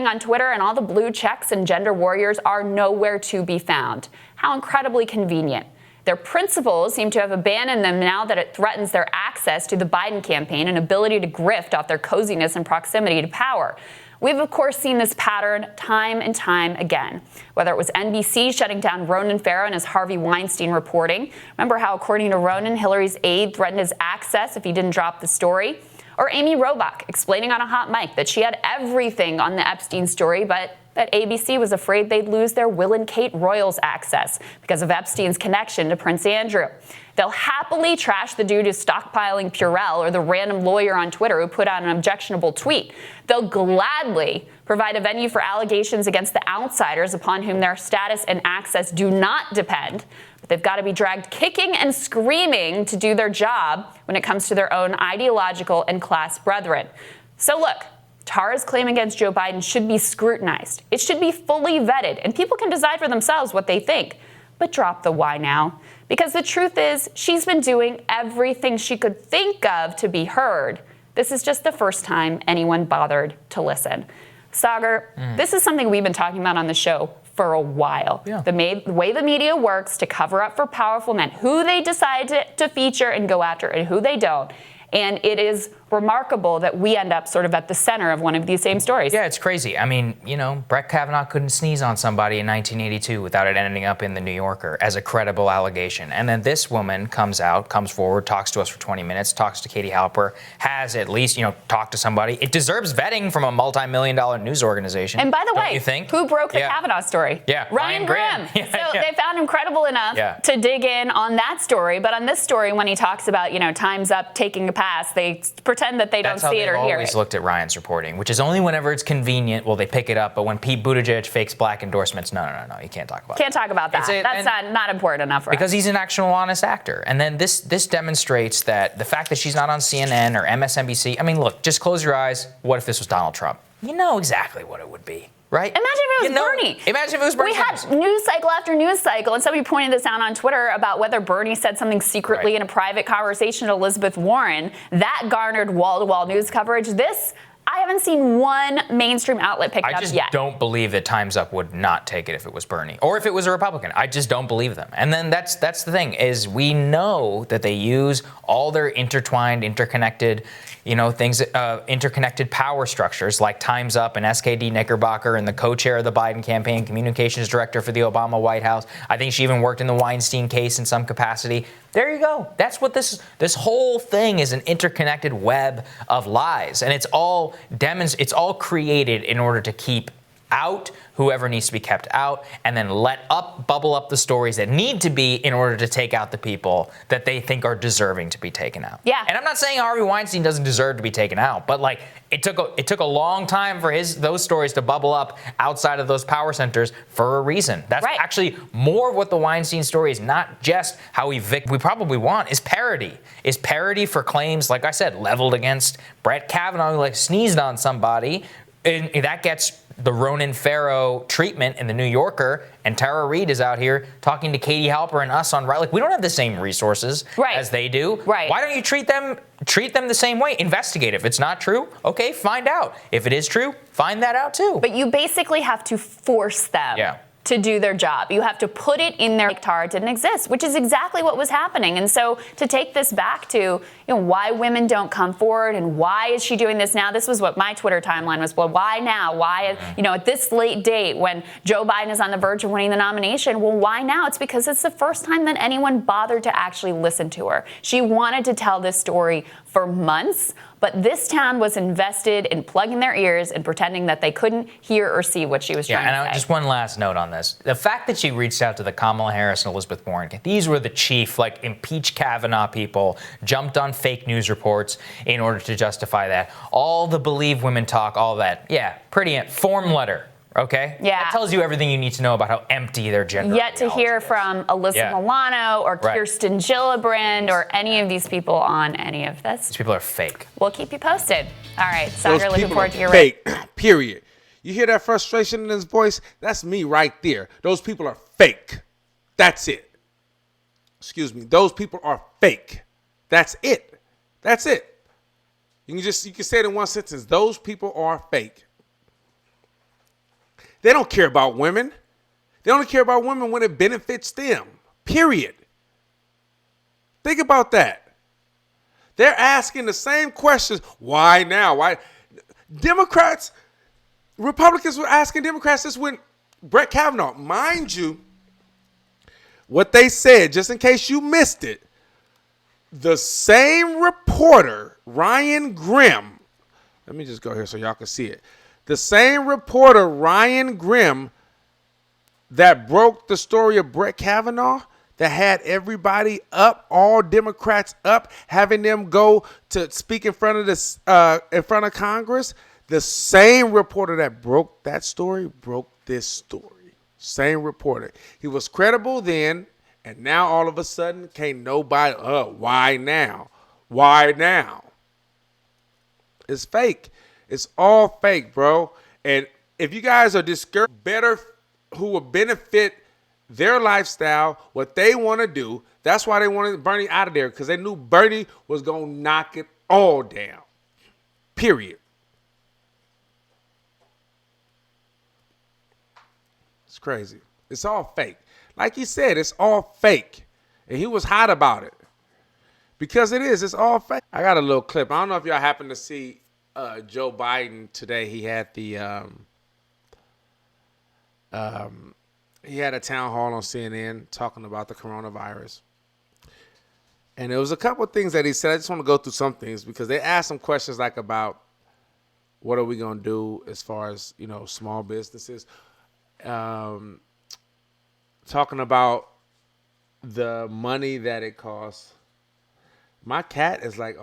On Twitter, and all the blue checks and gender warriors are nowhere to be found. How incredibly convenient. Their principles seem to have abandoned them now that it threatens their access to the Biden campaign and ability to grift off their coziness and proximity to power. We've, of course, seen this pattern time and time again, whether it was NBC shutting down Ronan Farrow and his Harvey Weinstein reporting. Remember how, according to Ronan, Hillary's aide threatened his access if he didn't drop the story? Or Amy Robach explaining on a hot mic that she had everything on the Epstein story, but that ABC was afraid they'd lose their Will and Kate Royals access because of Epstein's connection to Prince Andrew. They'll happily trash the dude who's stockpiling Purell or the random lawyer on Twitter who put out an objectionable tweet. They'll gladly provide a venue for allegations against the outsiders upon whom their status and access do not depend. But they've got to be dragged kicking and screaming to do their job when it comes to their own ideological and class brethren. So look, Tara's claim against Joe Biden should be scrutinized. It should be fully vetted, and people can decide for themselves what they think. But drop the why now. Because the truth is, she's been doing everything she could think of to be heard. This is just the first time anyone bothered to listen. Sagar, this is something we've been talking about on the show for a while. Yeah. The way the media works to cover up for powerful men, who they decide to feature and go after and who they don't. And it is remarkable that we end up sort of at the center of one of these same stories. Yeah, it's crazy. I mean, you know, Brett Kavanaugh couldn't sneeze on somebody in 1982 without it ending up in the New Yorker as a credible allegation. And then this woman comes forward, talks to us for 20 minutes, talks to Katie Halper, has at least, you know, talked to somebody. It deserves vetting from a multi-million-dollar news organization. And by the way, you think? Who broke the Kavanaugh story? Yeah, Ryan Graham. They found him credible enough to dig in on that story. But on this story, when he talks about, you know, time's up, taking a pass, they pretend that they don't see it or hear it. Always looked at Ryan's reporting, which is only whenever it's convenient will they pick it up. But when Pete Buttigieg fakes black endorsements, no, you can't talk about Can't talk about that. That's not important enough for us. Because he's an actual honest actor. And then this demonstrates that the fact that she's not on CNN or MSNBC, I mean, look, just close your eyes. What if this was Donald Trump? You know exactly what it would be. Right? Imagine if it was Bernie. Imagine if it was Bernie. We had news cycle after news cycle, and somebody pointed this out on Twitter about whether Bernie said something secretly in a private conversation to Elizabeth Warren. That garnered wall-to-wall news coverage. I haven't seen one mainstream outlet pick it up yet. I just don't believe that Time's Up would not take it if it was Bernie or if it was a Republican. I just don't believe them. And then that's the thing is we know that they use all their intertwined, interconnected, you know, things, interconnected power structures like Time's Up and SKD Knickerbocker and the co-chair of the Biden campaign, communications director for the Obama White House. I think she even worked in the Weinstein case in some capacity. There you go. That's what this whole thing is, an interconnected web of lies. And it's all created in order to keep out whoever needs to be kept out and then bubble up the stories that need to be in order to take out the people that they think are deserving to be taken out. Yeah. And I'm not saying Harvey Weinstein doesn't deserve to be taken out, but like it took a long time for those stories to bubble up outside of those power centers for a reason. That's actually more of what the Weinstein story is, not just how we probably want is parody. Is parody for claims, like I said, leveled against Brett Kavanaugh, who like sneezed on somebody, and that gets the Ronan Farrow treatment in the New Yorker, and Tara Reid is out here talking to Katie Halper and us on like we don't have the same resources as they do. Right. Why don't you treat them the same way? Investigate. If it's not true, okay, find out. If it is true, find that out too. But you basically have to force them. To do their job. You have to put it in there. Tara didn't exist, which is exactly what was happening. And so to take this back to, why women don't come forward and why is she doing this now? This was what my Twitter timeline was. Well, why now? Why, at this late date when Joe Biden is on the verge of winning the nomination? Well, why now? It's because it's the first time that anyone bothered to actually listen to her. She wanted to tell this story for months, but this town was invested in plugging their ears and pretending that they couldn't hear or see what she was trying to say. And just one last note on this. The fact that she reached out to the Kamala Harris and Elizabeth Warren, these were the chief, impeach Kavanaugh people, jumped on fake news reports in order to justify that. All the Believe Women talk, all that. Yeah, pretty form letter. Okay? Yeah. That tells you everything you need to know about how empty their gender Yet to hear from Alyssa Milano or Kirsten Gillibrand or any of these people on any of this. These people are fake. We'll keep you posted. All right, Sandra, Those looking people forward are to your fake, period. You hear that frustration in his voice? That's me right there. Those people are fake. That's it. Excuse me. Those people are fake. That's it. That's it. You can say it in one sentence. Those people are fake. They don't care about women. They only care about women when it benefits them. Period. Think about that. They're asking the same questions. Why now? Why? Republicans were asking Democrats this when Brett Kavanaugh. Mind you, what they said, just in case you missed it, the same reporter, Ryan Grimm, let me just go here so y'all can see it. The same reporter, Ryan Grimm, that broke the story of Brett Kavanaugh, that had everybody up, all Democrats up, having them go to speak in front of Congress. The same reporter that broke that story broke this story. Same reporter. He was credible then, and now all of a sudden, can't nobody. Why now? Why now? It's fake. It's all fake, bro. And if you guys are discouraged, better who will benefit their lifestyle, what they want to do, that's why they wanted Bernie out of there, because they knew Bernie was going to knock it all down. Period. It's crazy. It's all fake. Like he said, it's all fake. And he was hot about it. Because it is. It's all fake. I got a little clip. I don't know if y'all happen to see Joe Biden today. He had he had a town hall on CNN talking about the coronavirus. And there was a couple of things that he said. I just want to go through some things because they asked him questions like about what are we going to do as far as, small businesses. Talking about the money that it costs. My cat is like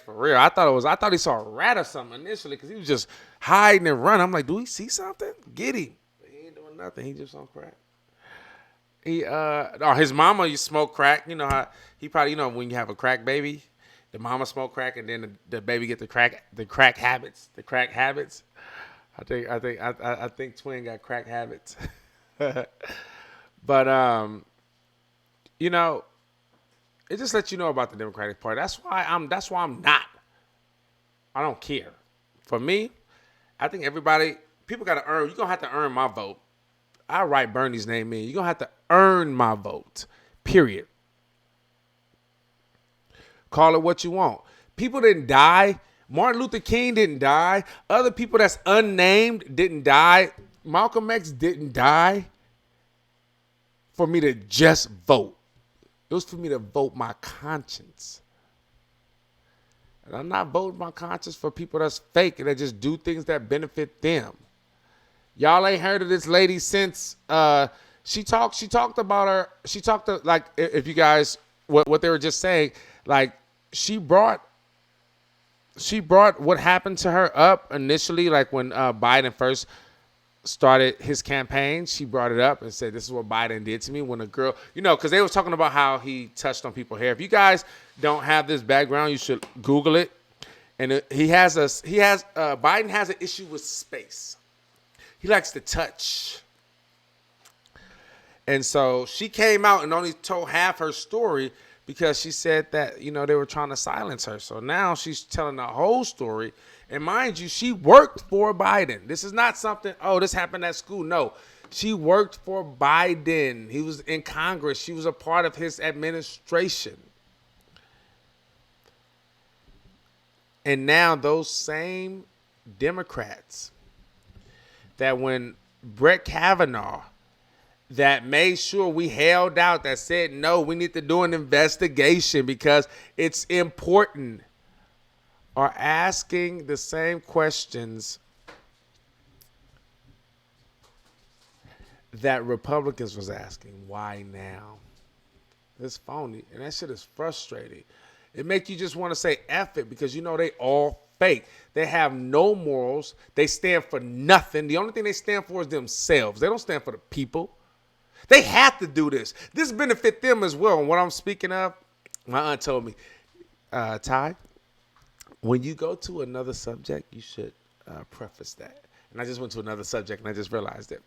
for real. I thought he saw a rat or something initially because he was just hiding and running. I'm like, do we see something? Get him. He ain't doing nothing. He just on crack. His mama used to smoke crack. You know how he probably, when you have a crack baby, the mama smoke crack and then the baby get the crack habits. I think Twin got crack habits. But it just lets you know about the Democratic Party. That's why I'm not. I don't care. For me, I think people got to earn. You're going to have to earn my vote. I write Bernie's name in. You're going to have to earn my vote. Period. Call it what you want. People didn't die. Martin Luther King didn't die. Other people that's unnamed didn't die. Malcolm X didn't die for me to just vote. It was for me to vote my conscience. And I'm not voting my conscience for people that's fake and that just do things that benefit them. Y'all ain't heard of this lady since she talked about her. She talked to, like, if you guys what they were just saying, like she brought what happened to her up initially, like when Biden first started his campaign. She brought it up and said, this is what Biden did to me when a girl, because they was talking about how he touched on people's hair. If you guys don't have this background, you should Google it and Biden has an issue with space. He likes to touch. And so she came out and only told half her story because she said that, they were trying to silence her. So now she's telling the whole story. And mind you, she worked for Biden. This is not something, this happened at school. No, she worked for Biden. He was in Congress. She was a part of his administration. And now those same Democrats that when Brett Kavanaugh, that made sure we held out, that said, no, we need to do an investigation because it's important, are asking the same questions that Republicans was asking. Why now? It's phony. And that shit is frustrating. It makes you just want to say F it because they all fake. They have no morals. They stand for nothing. The only thing they stand for is themselves. They don't stand for the people. They have to do this. This benefit them as well. And what I'm speaking of, my aunt told me, Ty, when you go to another subject, you should preface that. And I just went to another subject and I just realized it.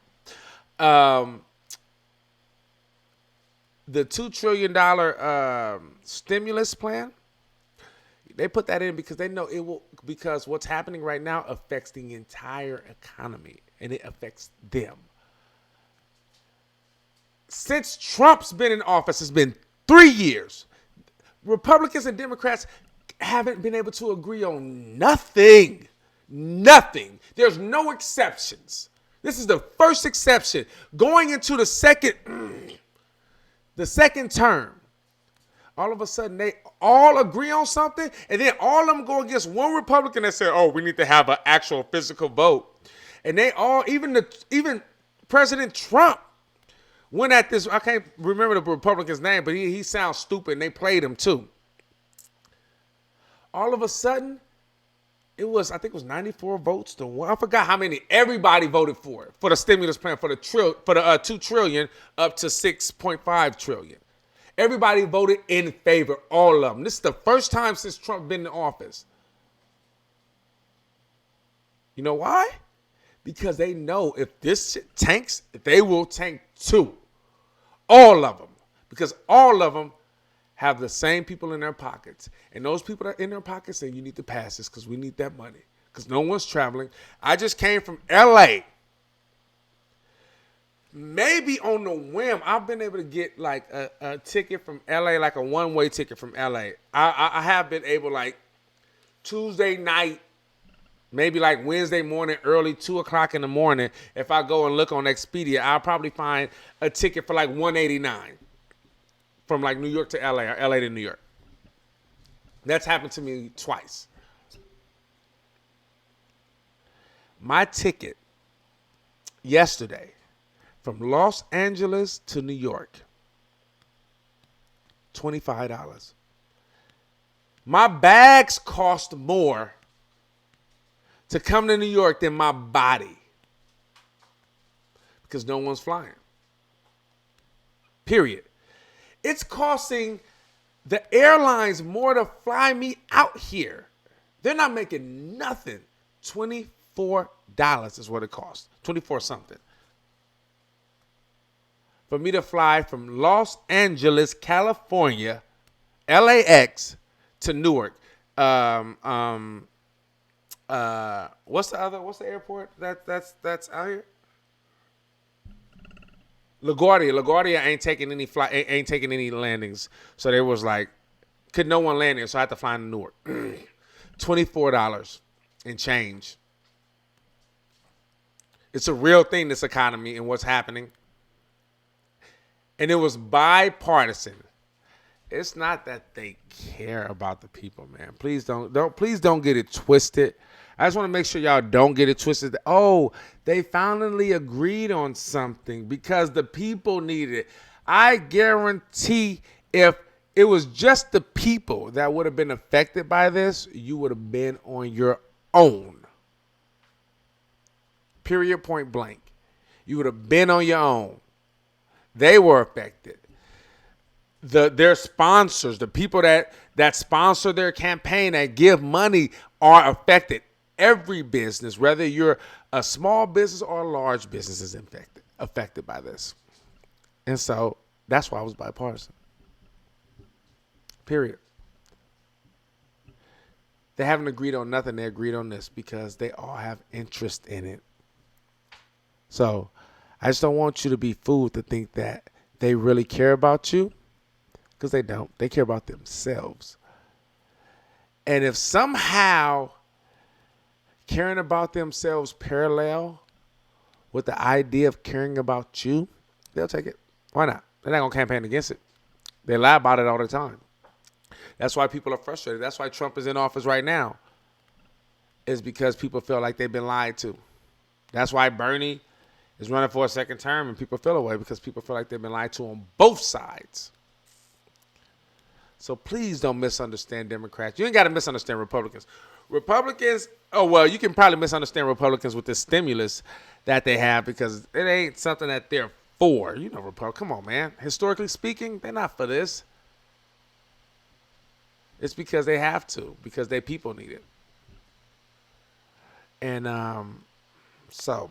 The $2 trillion stimulus plan, they put that in because they know it will, because what's happening right now affects the entire economy and it affects them. Since Trump's been in office, it's been 3 years. Republicans and Democrats haven't been able to agree on nothing. Nothing. There's no exceptions. This is the first exception. Going into the second term, all of a sudden they all agree on something, and then all of them go against one Republican that said, we need to have an actual physical vote. And they all, even President Trump, went at this. I can't remember the Republican's name, but he sounds stupid, and they played him too. All of a sudden, I think it was 94 votes to 1. I forgot how many. Everybody voted for it, for the stimulus plan, for the $2 trillion up to $6.5 trillion. Everybody voted in favor, all of them. This is the first time since Trump been in office. You know why? Because they know if this shit tanks, they will tank too. All of them. Because all of them have the same people in their pockets. And those people that are in their pockets say, you need to pass this because we need that money. Because no one's traveling. I just came from L.A. Maybe on the whim, I've been able to get like a ticket from L.A., like a one-way ticket from L.A. I have been able, like, Tuesday night, maybe like Wednesday morning, early 2 o'clock in the morning. If I go and look on Expedia, I'll probably find a ticket for like $189 from like New York to LA or LA to New York. That's happened to me twice. My ticket yesterday from Los Angeles to New York, $25. My bags cost more to come to New York than my body because no one's flying. Period. It's costing the airlines more to fly me out here. They're not making nothing. $24 is what it costs. 24 something. For me to fly from Los Angeles, California, LAX to Newark. What's the airport that's out here? LaGuardia. LaGuardia ain't taking any landings. So there was like, could no one land there, so I had to fly to Newark. $24 and change. It's a real thing, this economy and what's happening. And it was bipartisan. It's not that they care about the people, man. Please don't get it twisted. I just want to make sure y'all don't get it twisted. Oh, they finally agreed on something because the people needed it. I guarantee if it was just the people that would have been affected by this, you would have been on your own. Period, point blank. You would have been on your own. They were affected. Their sponsors, the people that sponsor their campaign, that give money, are affected. Every business, whether you're a small business or a large business, is affected by this. And so that's why I was bipartisan. Period. They haven't agreed on nothing. They agreed on this because they all have interest in it. So I just don't want you to be fooled to think that they really care about you, because they don't. They care about themselves. And if somehow caring about themselves parallel with the idea of caring about you, they'll take it. Why not? They're not going to campaign against it. They lie about it all the time. That's why people are frustrated. That's why Trump is in office right now, is because people feel like they've been lied to. That's why Bernie is running for a second term and people feel away, because people feel like they've been lied to on both sides. So please don't misunderstand Democrats. You ain't got to misunderstand Republicans. Republicans, oh, well, you can probably misunderstand Republicans with the stimulus that they have, because it ain't something that they're for. You know, Republicans, come on, man. Historically speaking, they're not for this. It's because they have to, because their people need it. And so,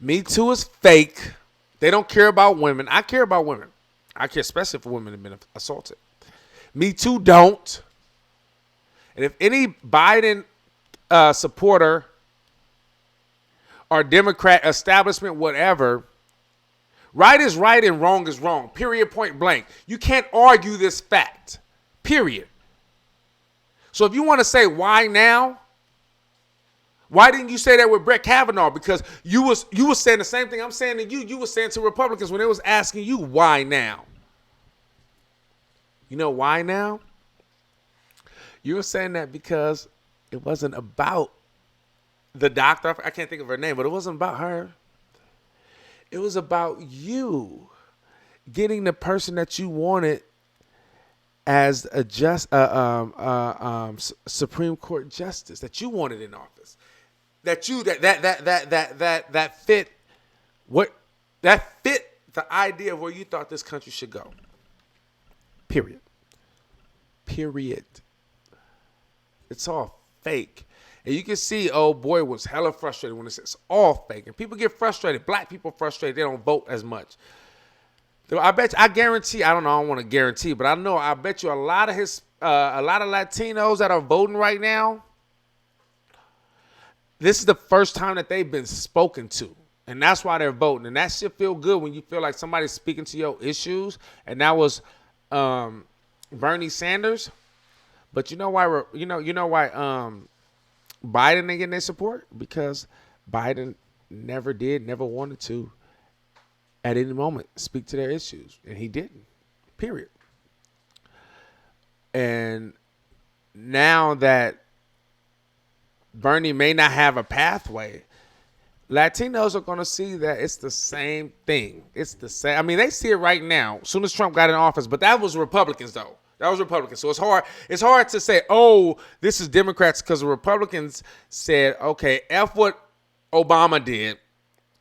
Me Too is fake. They don't care about women. I care about women. I care especially if women have been assaulted. Me Too don't. And if any Biden supporter or Democrat establishment, whatever, right is right and wrong is wrong. Period, point blank. You can't argue this fact. Period. So if you want to say why now, why didn't you say that with Brett Kavanaugh? Because you was saying the same thing I'm saying to you. You were saying to Republicans when they was asking you why now. You know why now? You were saying that because it wasn't about the doctor. I can't think of her name, but it wasn't about her. It was about you getting the person that you wanted as a Supreme Court justice that you wanted in office. That fit the idea of where you thought this country should go. Period. It's all fake. And you can see, oh boy, was hella frustrated when it's all fake. And people get frustrated. Black people frustrated. They don't vote as much. I guarantee, I don't want to guarantee, but I bet you a lot of Latinos that are voting right now, this is the first time that they've been spoken to. And that's why they're voting. And that shit feel good when you feel like somebody's speaking to your issues. And that was Bernie Sanders. But you know why Biden ain't getting their support? Because Biden never wanted to at any moment speak to their issues. And he didn't. Period. And now that Bernie may not have a pathway, Latinos are going to see that it's the same thing. It's the same. I mean, they see it right now, as soon as Trump got in office. But that was Republicans, though. That was Republicans. So it's hard to say, oh, this is Democrats, because the Republicans said, okay, F what Obama did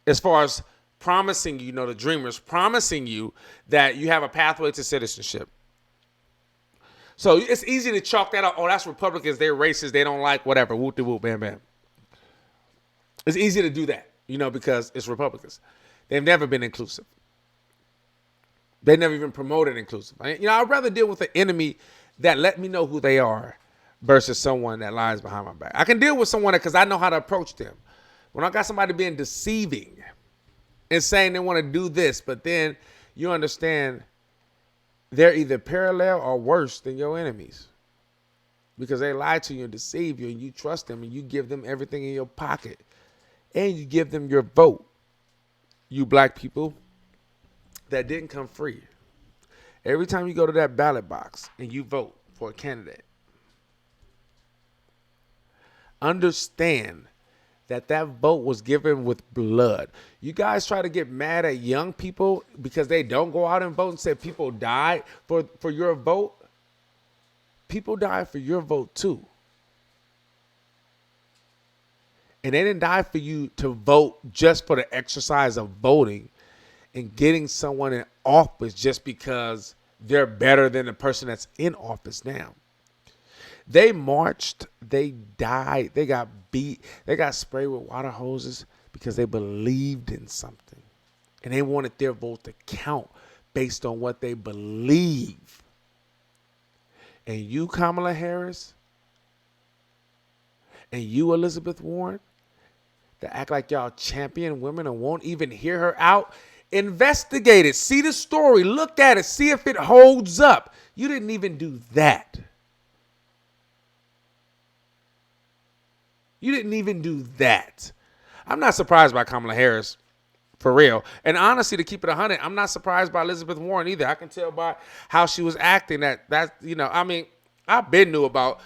as far as promising you, the dreamers, promising you that you have a pathway to citizenship. So it's easy to chalk that up. Oh, that's Republicans. They're racist. They don't like whatever. Whoop-de-whoop, bam, bam. It's easy to do that, because it's Republicans. They've never been inclusive. They never even promoted inclusive. I'd rather deal with an enemy that let me know who they are versus someone that lies behind my back. I can deal with someone because I know how to approach them. When I got somebody being deceiving and saying they want to do this, but then you understand they're either parallel or worse than your enemies, because they lie to you and deceive you, and you trust them, and you give them everything in your pocket, and you give them your vote. You black people, that didn't come free. Every time you go to that ballot box and you vote for a candidate, understand that vote was given with blood. You guys try to get mad at young people because they don't go out and vote and say people died for your vote. People died for your vote too. And they didn't die for you to vote just for the exercise of voting and getting someone in office just because they're better than the person that's in office now. They marched, they died, they got beat, they got sprayed with water hoses because they believed in something. And they wanted their vote to count based on what they believe. And you, Kamala Harris, and you, Elizabeth Warren, that act like y'all champion women and won't even hear her out, investigate it. See the story. Look at it. See if it holds up. You didn't even do that. You didn't even do that. I'm not surprised by Kamala Harris, for real. And honestly, to keep it 100, I'm not surprised by Elizabeth Warren either. I can tell by how she was acting I've been knew about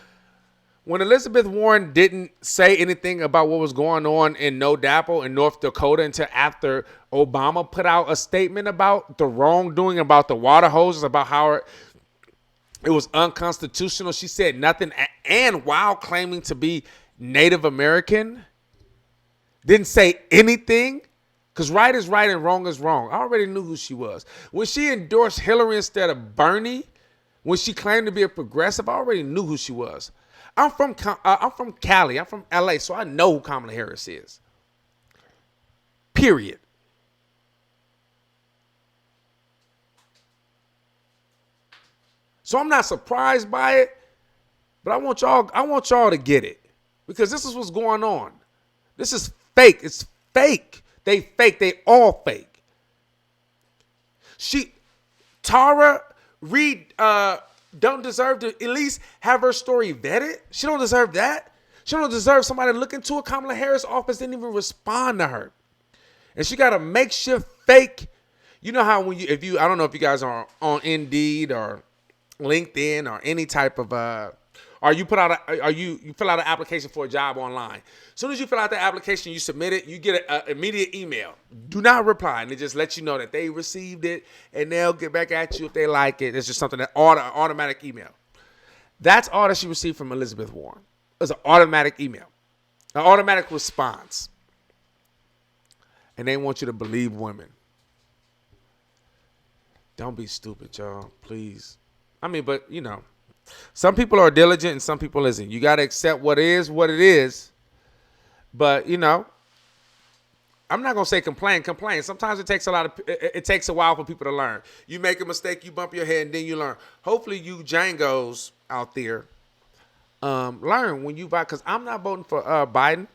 when Elizabeth Warren didn't say anything about what was going on in No Dapple in North Dakota until after Obama put out a statement about the wrongdoing, about the water hoses, about how it was unconstitutional. She said nothing, and while claiming to be Native American, didn't say anything, because right is right and wrong is wrong. I already knew who she was. When she endorsed Hillary instead of Bernie, when she claimed to be a progressive, I already knew who she was. I'm from Cali. I'm from LA, so I know who Kamala Harris is. Period. So I'm not surprised by it, but I want y'all to get it, because this is what's going on. This is fake. It's fake. They fake. They all fake. Tara Reid don't deserve to at least have her story vetted. She don't deserve that. She don't deserve somebody to look into it. Kamala Harris' office didn't even respond to her. And she got a makeshift fake. You know how when I don't know if you guys are on Indeed or LinkedIn or any type of or you fill out an application for a job online. As soon as you fill out the application, you submit it, you get an immediate email. Do not reply, and it just lets you know that they received it, and they'll get back at you if they like it. It's just something that automatic email. That's all that she received from Elizabeth Warren. It was an automatic email, an automatic response, and they want you to believe women. Don't be stupid, y'all, please. But some people are diligent and some people isn't. You got to accept what it is. But, I'm not going to say complain. Sometimes it takes a while for people to learn. You make a mistake, you bump your head, and then you learn. Hopefully you Django's out there learn when you vote, because I'm not voting for Biden.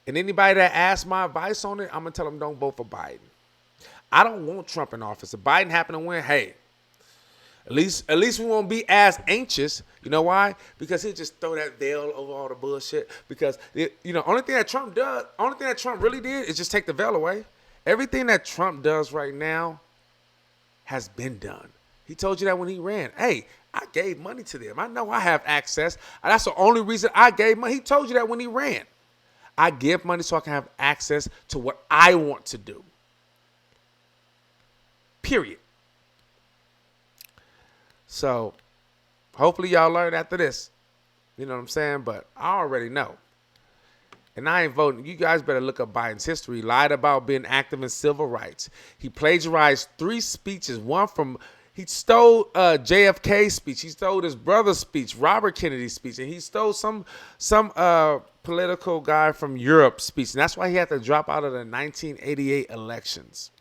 And anybody that asks my advice on it, I'm going to tell them don't vote for Biden. I don't want Trump in office. If Biden happened to win, hey, At least we won't be as anxious. You know why? Because he'll just throw that veil over all the bullshit. Because only thing that Trump really did is just take the veil away. Everything that Trump does right now has been done. He told you that when he ran. Hey, I gave money to them. I know I have access. That's the only reason I gave money. He told you that when he ran. I give money so I can have access to what I want to do. Period. So, hopefully y'all learn after this. You know what I'm saying? But I already know. And I ain't voting. You guys better look up Biden's history. He lied about being active in civil rights. He plagiarized 3 speeches. He stole JFK's speech. He stole his brother's speech, Robert Kennedy's speech. And he stole some political guy from Europe's speech. And that's why he had to drop out of the 1988 elections.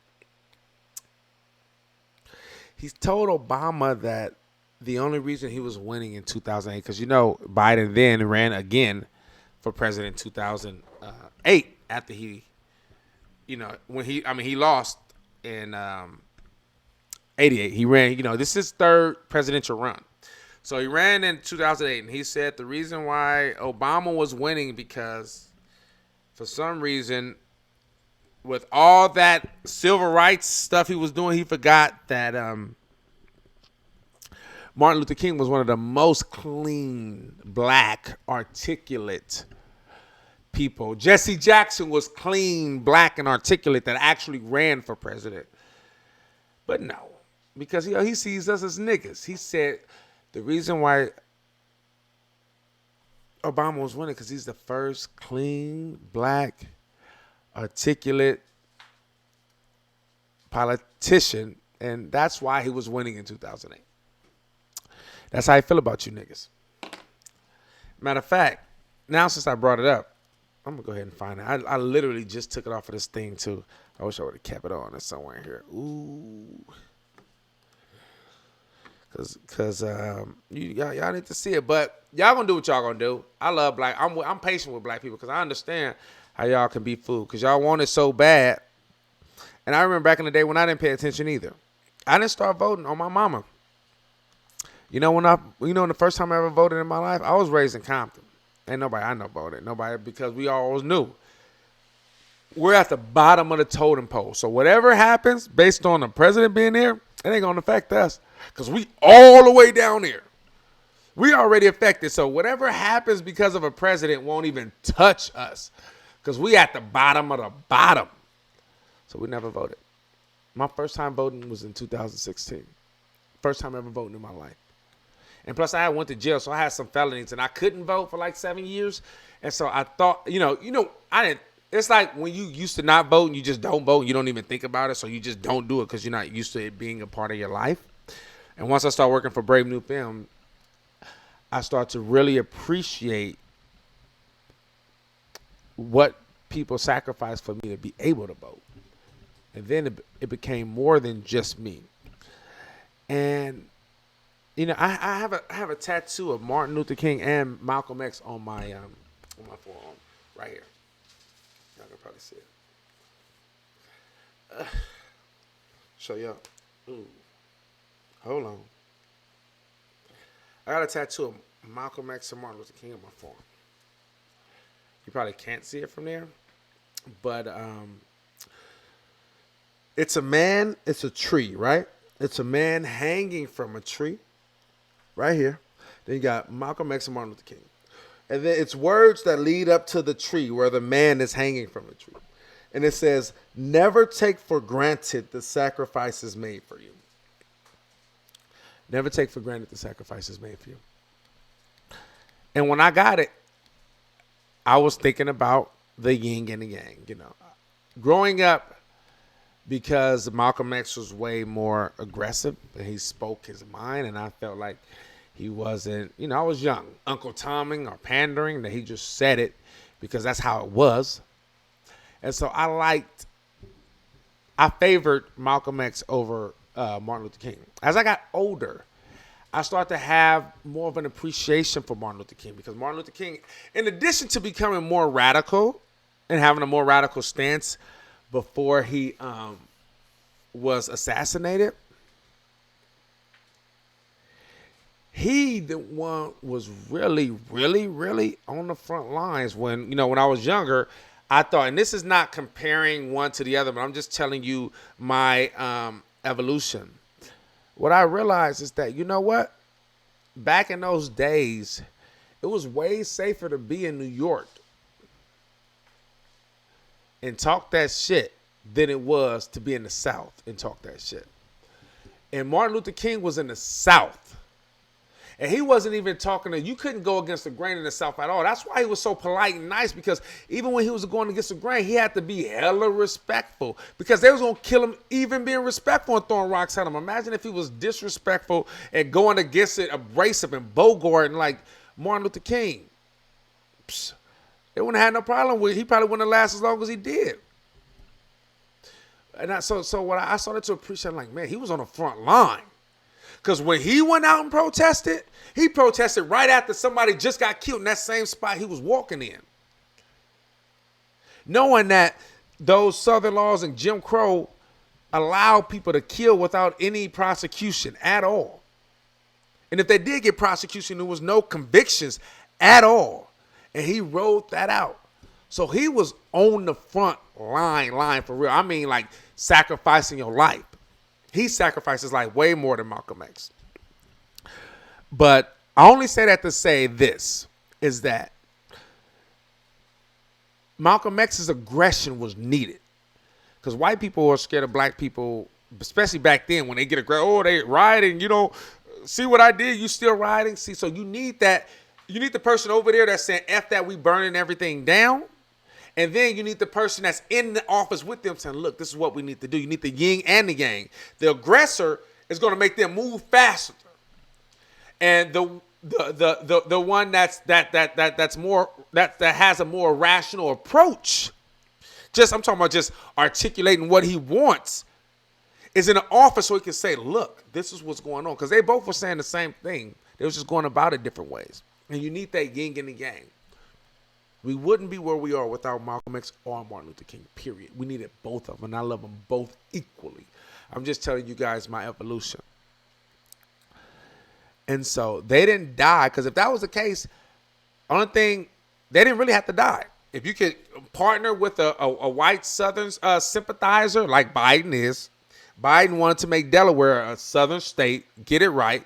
He told Obama that the only reason he was winning in 2008, because Biden then ran again for president in 2008 after he lost in 88. He ran, this is his 3rd presidential run. So he ran in 2008, and he said the reason why Obama was winning because for some reason, with all that civil rights stuff he was doing, he forgot that Martin Luther King was one of the most clean, black, articulate people. Jesse Jackson was clean, black, and articulate that actually ran for president. But no, because he sees us as niggas. He said the reason why Obama was winning because he's the first clean, black, articulate politician, and that's why he was winning in 2008. That's how I feel about you niggas. Matter of fact, now since I brought it up, I'm going to go ahead and find it. I literally just took it off of this thing, too. I wish I would have kept it on. It's somewhere in here. Ooh. Because y'all need to see it. But y'all going to do what y'all going to do. I love black. I'm patient with black people because I understand how y'all can be fooled. Because y'all want it so bad. And I remember back in the day when I didn't pay attention either. I didn't start voting on my mama. The first time I ever voted in my life, I was raised in Compton. Ain't nobody I know voted. Nobody, because we always knew. We're at the bottom of the totem pole. So whatever happens based on the president being there, it ain't going to affect us. Because we all the way down there. We already affected. So whatever happens because of a president won't even touch us. Because we at the bottom of the bottom. So we never voted. My first time voting was in 2016. First time ever voting in my life. And plus I went to jail, so I had some felonies, and I couldn't vote for like 7 years. And so I thought, I didn't. It's like when you used to not vote and you just don't vote and you don't even think about it, so you just don't do it because you're not used to it being a part of your life. And once I started working for Brave New Film, I started to really appreciate what people sacrificed for me to be able to vote. And then it became more than just me. And I have a tattoo of Martin Luther King and Malcolm X on my forearm right here. Y'all can probably see it. Show y'all. Ooh. Hold on. I got a tattoo of Malcolm X and Martin Luther King on my forearm. You probably can't see it from there, but it's a man. It's a tree, right? It's a man hanging from a tree. Right here. Then you got Malcolm X and Martin Luther King. And then it's words that lead up to the tree where the man is hanging from the tree. And it says, never take for granted the sacrifices made for you. Never take for granted the sacrifices made for you. And when I got it, I was thinking about the yin and the yang, Growing up, because Malcolm X was way more aggressive and he spoke his mind, and I felt like he wasn't, I was young, Uncle Tomming or pandering, that he just said it because that's how it was. And so I favored Malcolm X over Martin Luther King. As I got older, I started to have more of an appreciation for Martin Luther King because Martin Luther King, in addition to becoming more radical and having a more radical stance before he was assassinated, he the one was really, really, really on the front lines when I was younger. I thought, and this is not comparing one to the other, but I'm just telling you my evolution. What I realized is that, what? Back in those days, it was way safer to be in New York and talk that shit than it was to be in the South and talk that shit. And Martin Luther King was in the South. And he wasn't even talking you couldn't go against the grain in the South at all. That's why he was so polite and nice, because even when he was going against the grain, he had to be hella respectful because they was going to kill him even being respectful and throwing rocks at him. Imagine if he was disrespectful and going against it, abrasive and Bogart and like Martin Luther King. Psst, they wouldn't have had no problem with it. He probably wouldn't have lasted as long as he did. And so what I started to appreciate, like, man, he was on the front line. Because when he went out and protested, he protested right after somebody just got killed in that same spot he was walking in. Knowing that those Southern laws and Jim Crow allow people to kill without any prosecution at all. And if they did get prosecution, there was no convictions at all. And he wrote that out. So he was on the front line for real. I mean, like, sacrificing your life. He sacrificed his life way more than Malcolm X. But I only say that to say this, is that Malcolm X's aggression was needed. Because white people are scared of black people, especially back then when they get aggressive. Oh, they rioting, see what I did, you still rioting? See, so you need that. You need the person over there that's saying, F that, we burning everything down. And then you need the person that's in the office with them saying, look, this is what we need to do. You need the yin and the yang. The aggressor is going to make them move faster. And the one that's more that has a more rational approach. I'm talking about just articulating what he wants. Is in an office so he can say, look, this is what's going on. Because they both were saying the same thing. They were just going about it different ways. And you need that yin and the yang. We wouldn't be where we are without Malcolm X or Martin Luther King, period. We needed both of them, and I love them both equally. I'm just telling you guys my evolution. And so they didn't die, because if that was the case, only thing, they didn't really have to die. If you could partner with a white Southern sympathizer like Biden is, Biden wanted to make Delaware a Southern state, get it right.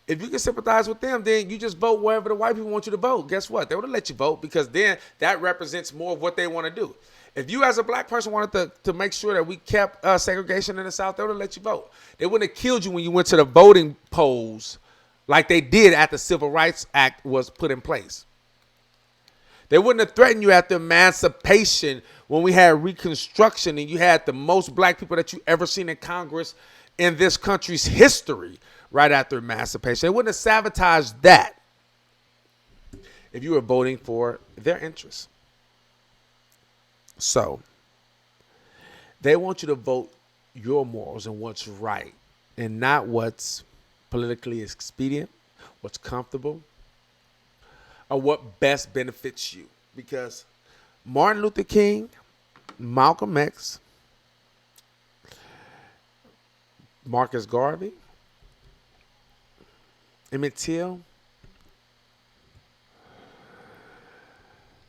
If you can sympathize with them, then you just vote wherever the white people want you to vote. Guess what? They would have let you vote, because then that represents more of what they want to do. If you as a black person wanted to make sure that we kept segregation in the South, they would have let you vote. They wouldn't have killed you when you went to the voting polls like they did after the Civil Rights Act was put in place. They wouldn't have threatened you after emancipation when we had Reconstruction and you had the most black people that you ever seen in Congress in this country's history right after emancipation. They wouldn't have sabotaged that if you were voting for their interests. So they want you to vote your morals and what's right and not what's politically expedient, what's comfortable, or what best benefits you. Because Martin Luther King, Malcolm X, Marcus Garvey, Emmett Till,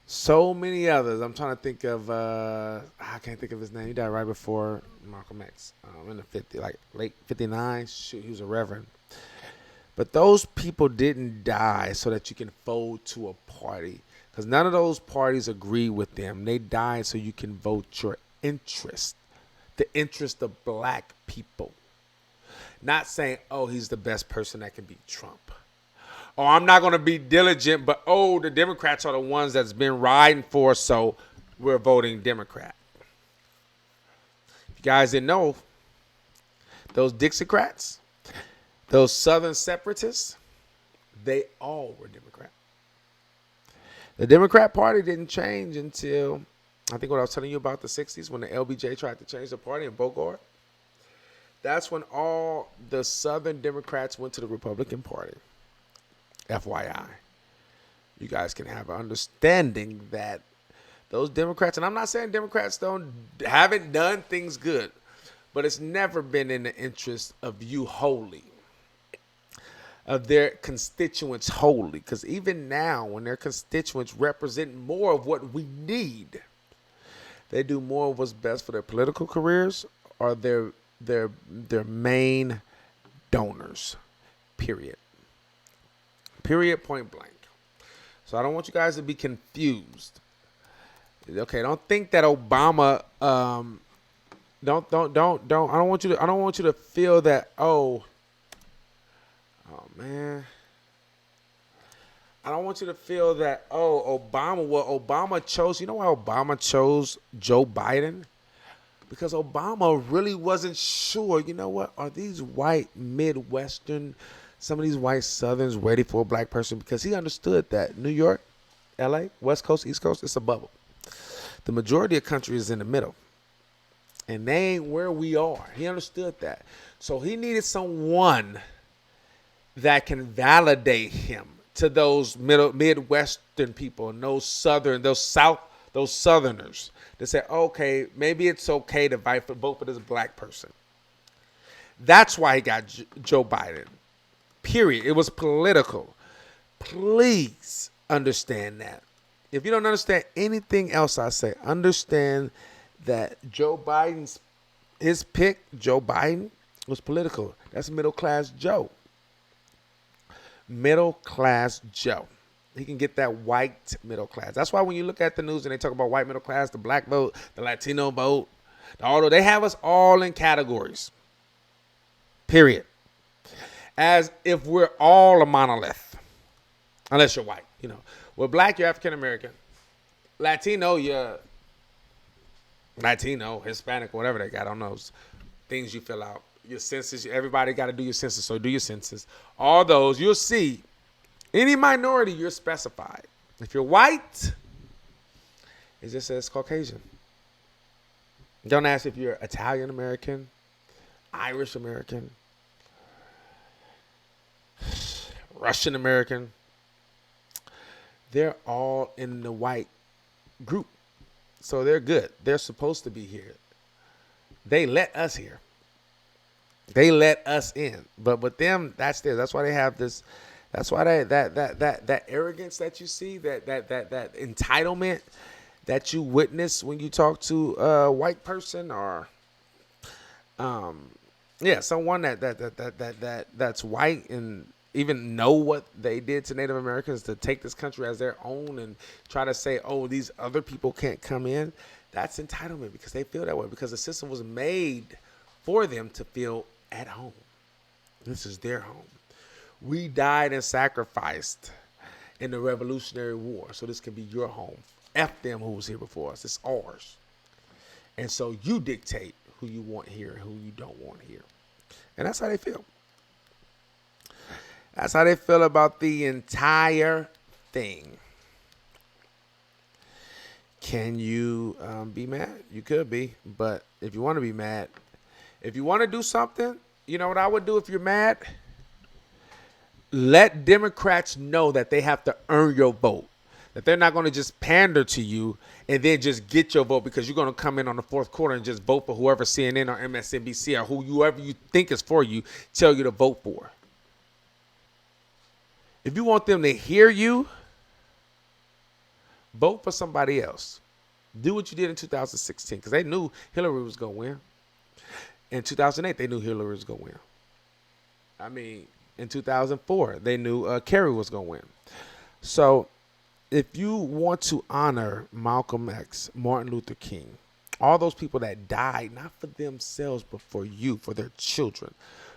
so many others. I'm trying to think of, I can't think of his name. He died right before Malcolm X, in the 50s, like late 59. Shoot, he was a reverend. But those people didn't die so that you can fold to a party, because none of those parties agree with them. They died so you can vote your interest, the interest of black people. Not saying, oh, he's the best person that can beat Trump. Or I'm not going to be diligent, but, oh, the Democrats are the ones that's been riding for, so we're voting Democrat. If you guys didn't know, those Dixiecrats, those Southern separatists, they all were Democrat. The Democrat Party didn't change until, I think what I was telling you about the 60s, when the LBJ tried to change the party in Bogart. That's when all the Southern Democrats went to the Republican Party. FYI. You guys can have an understanding that those Democrats, and I'm not saying Democrats haven't done things good, but it's never been in the interest of you wholly, of their constituents wholly. Because even now, when their constituents represent more of what we need, they do more of what's best for their political careers or their main donors, period. Period, point blank. So I don't want you guys to be confused. Okay, don't think that Obama I don't want you to feel that, oh man. I don't want you to feel that, Obama chose, you know why Obama chose Joe Biden? Because Obama really wasn't sure, you know what, are these white Midwestern, some of these white Southerns ready for a black person? Because he understood that New York, LA, West Coast, East Coast, it's a bubble. The majority of the country is in the middle. And they ain't where we are. He understood that. So he needed someone that can validate him to those Midwestern people and those Southerners to say, okay, maybe it's okay to vote for this black person. That's why he got Joe Biden. Period. It was political. Please understand that. If you don't understand anything else I say, understand that Joe Biden, was political. That's middle class Joe. Middle class Joe. He can get that white middle class. That's why when you look at the news and they talk about white middle class, the black vote, the Latino vote, although they have us all in categories. Period. As if we're all a monolith. Unless you're white, you know. Well, black, you're African American. Latino, you're Latino, Hispanic, whatever they got on those things you fill out. your census. Everybody got to do your census, so do your census. All those, you'll see any minority, you're specified. If you're white, it just says Caucasian. Don't ask if you're Italian American, Irish American, Russian American. They're all in the white group. So they're good. They're supposed to be here. They let us here. They let us in. But with them, that's theirs. That's why they have this. That's why that arrogance that you see, that entitlement that you witness when you talk to a white person or someone that's white and even know what they did to Native Americans to take this country as their own and try to say, oh, these other people can't come in. That's entitlement because they feel that way because the system was made for them to feel at home. This is their home. We died and sacrificed in the Revolutionary War, so this can be your home. F them who was here before us. It's ours. And so you dictate who you want here and who you don't want here. And that's how they feel. That's how they feel about the entire thing. Can you be mad? You could be. But if you want to be mad, if you want to do something, you know what I would do if you're mad? Let Democrats know that they have to earn your vote. That they're not going to just pander to you and then just get your vote because you're going to come in on the fourth quarter and just vote for whoever CNN or MSNBC or whoever you think is for you tell you to vote for. If you want them to hear you, vote for somebody else. Do what you did in 2016 because they knew Hillary was going to win. In 2008, they knew Hillary was going to win. I mean, in 2004, they knew Kerry was going to win. So if you want to honor Malcolm X, Martin Luther King, all those people that died, not for themselves, but for you, for their children,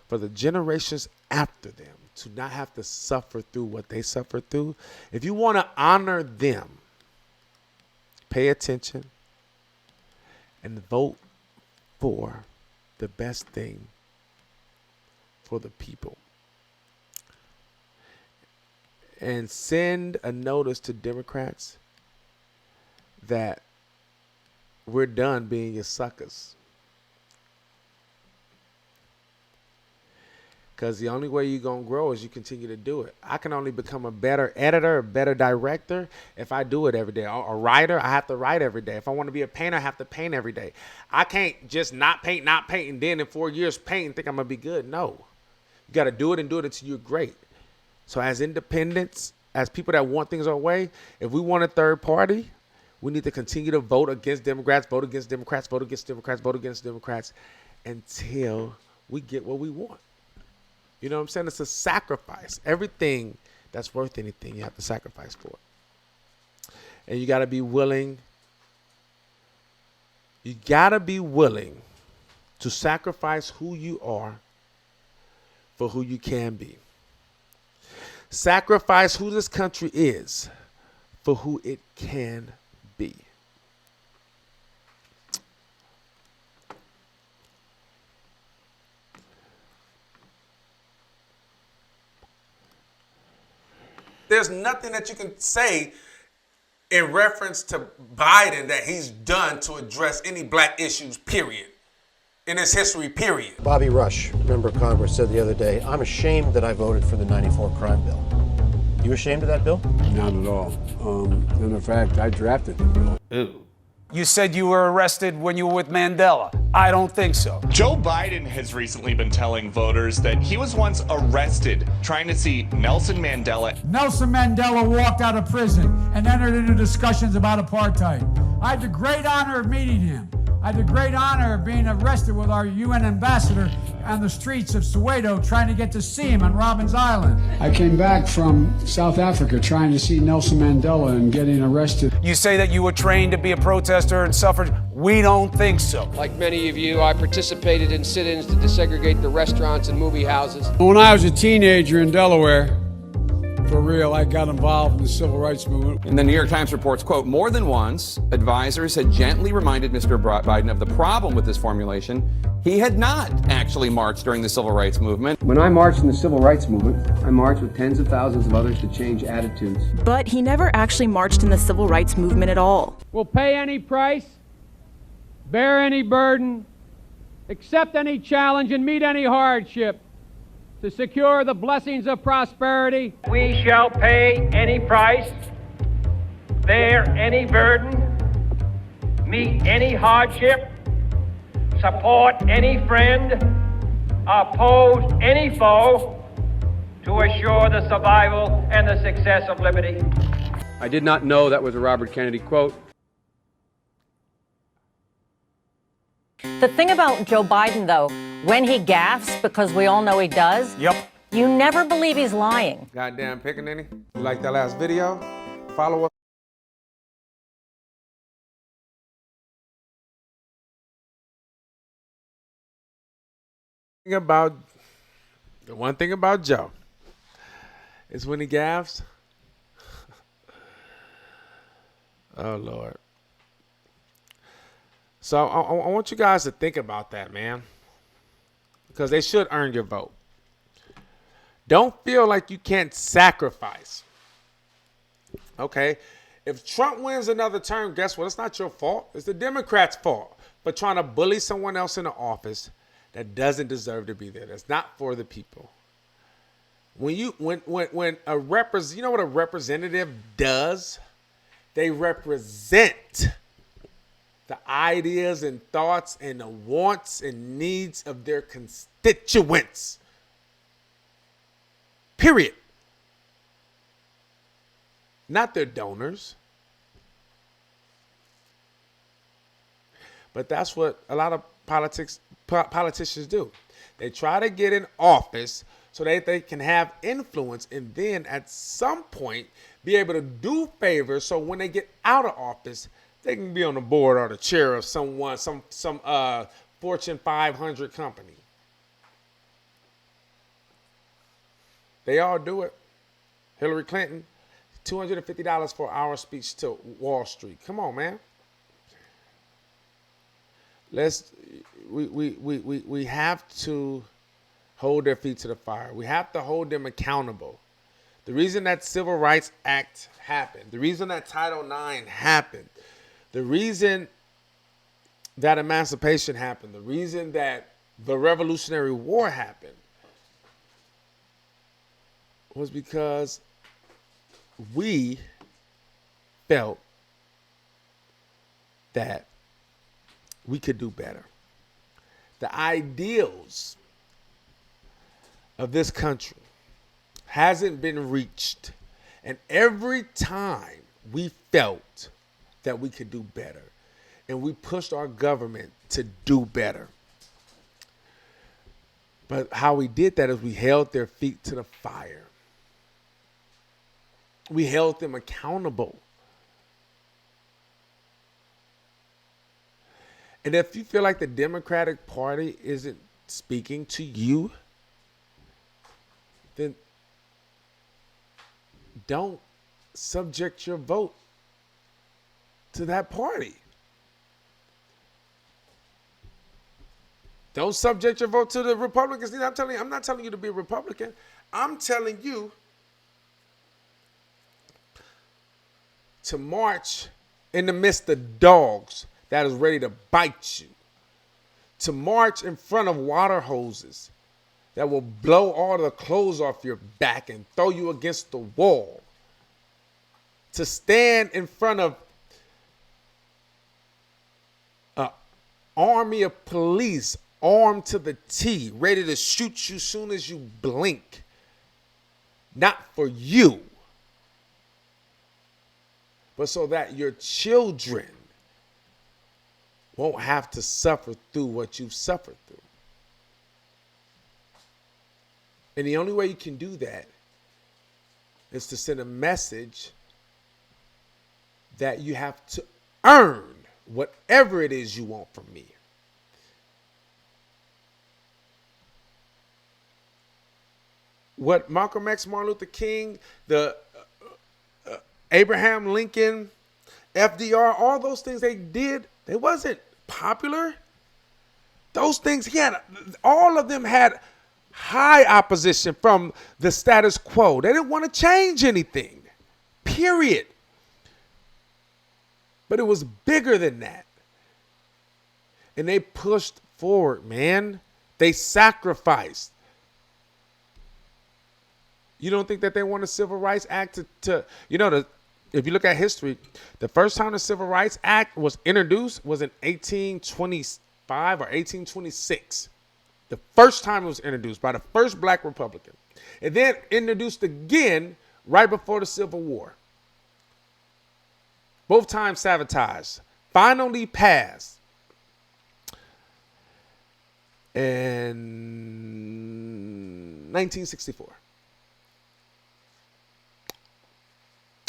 for the generations after them, to not have to suffer through what they suffered through. If you want to honor them, pay attention and vote for the best thing for the people. And send a notice to Democrats that we're done being your suckers. Because the only way you're going to grow is you continue to do it. I can only become a better editor, a better director if I do it every day. A writer, I have to write every day. If I want to be a painter, I have to paint every day. I can't just not paint, and then in 4 years paint and think I'm going to be good. No. You got to do it and do it until you're great. So as independents, as people that want things our way, if we want a third party, we need to continue to vote against Democrats, vote against Democrats, vote against Democrats, vote against Democrats until we get what we want. You know what I'm saying? It's a sacrifice. Everything that's worth anything, you have to sacrifice for it. And you got to be willing. You got to be willing to sacrifice who you are for who you can be. Sacrifice who this country is for who it can be. There's nothing that you can say in reference to Biden that he's done to address any black issues, period, in his history, period. Bobby Rush, member of Congress, said the other day, I'm ashamed that I voted for the 94 crime bill. You ashamed of that bill? Not at all. In fact, I drafted the bill. Ooh. You said you were arrested when you were with Mandela. I don't think so. Joe Biden has recently been telling voters that he was once arrested trying to see Nelson Mandela. Nelson Mandela walked out of prison and entered into discussions about apartheid. I had the great honor of meeting him. I had the great honor of being arrested with our UN ambassador on the streets of Soweto trying to get to see him on Robben's Island. I came back from South Africa trying to see Nelson Mandela and getting arrested. You say that you were trained to be a protester and suffered. We don't think so. Like many of you, I participated in sit-ins to desegregate the restaurants and movie houses. When I was a teenager in Delaware, For real, I got involved in the civil rights movement. And the New York Times reports, quote, more than once, advisors had gently reminded Mr. Biden of the problem with this formulation. He had not actually marched during the civil rights movement. When I marched in the civil rights movement, I marched with tens of thousands of others to change attitudes. But he never actually marched in the civil rights movement at all. Will pay any price, bear any burden, accept any challenge, and meet any hardship to secure the blessings of prosperity. We shall pay any price, bear any burden, meet any hardship, support any friend, oppose any foe to assure the survival and the success of liberty. I did not know that was a Robert Kennedy quote. The thing about Joe Biden, though, when he gaffes, because we all know he does, you never believe he's lying. Goddamn pickaninny. You like that last video? Follow us. The one thing about Joe is when he gaffes. Oh, Lord. So I want you guys to think about that, man, because they should earn your vote. Don't feel like you can't sacrifice. Okay? If Trump wins another term, guess what? It's not your fault. It's the Democrats' fault for trying to bully someone else in the office that doesn't deserve to be there. That's not for the people. When you know what a representative does? They represent the ideas and thoughts and the wants and needs of their constituents. Period. Not their donors. But that's what a lot of politicians do. They try to get in office so that they can have influence and then at some point be able to do favors so when they get out of office, they can be on the board or the chair of some Fortune 500 company. They all do it. Hillary Clinton, $250 for our speech to Wall Street. Come on, man. We have to hold their feet to the fire. We have to hold them accountable. The reason that Civil Rights Act happened, the reason that Title IX happened, the reason that emancipation happened, the reason that the Revolutionary War happened was because we felt that we could do better. The ideals of this country hasn't been reached. And every time we felt that we could do better, and we pushed our government to do better. But how we did that is we held their feet to the fire. We held them accountable. And if you feel like the Democratic Party isn't speaking to you, then don't subject your vote to that party. Don't subject your vote to the Republicans. I'm not telling you to be a Republican. I'm telling you to march in the midst of dogs that is ready to bite you. To march in front of water hoses that will blow all the clothes off your back and throw you against the wall. To stand in front of an army of police armed to the T, ready to shoot you soon as you blink. Not for you, but so that your children won't have to suffer through what you've suffered through. And the only way you can do that is to send a message that you have to earn whatever it is you want from me. what Malcolm X, Martin Luther King, the Abraham Lincoln, FDR, all those things they did, they wasn't popular. Those things, all of them had high opposition from the status quo. They didn't want to change anything, period. But it was bigger than that. And they pushed forward, man. They sacrificed. You don't think that they want a Civil Rights Act to if you look at history, the first time the Civil Rights Act was introduced was in 1825 or 1826. The first time it was introduced by the first black Republican. And then introduced again right before the Civil War. Both times sabotaged. Finally passed in 1964.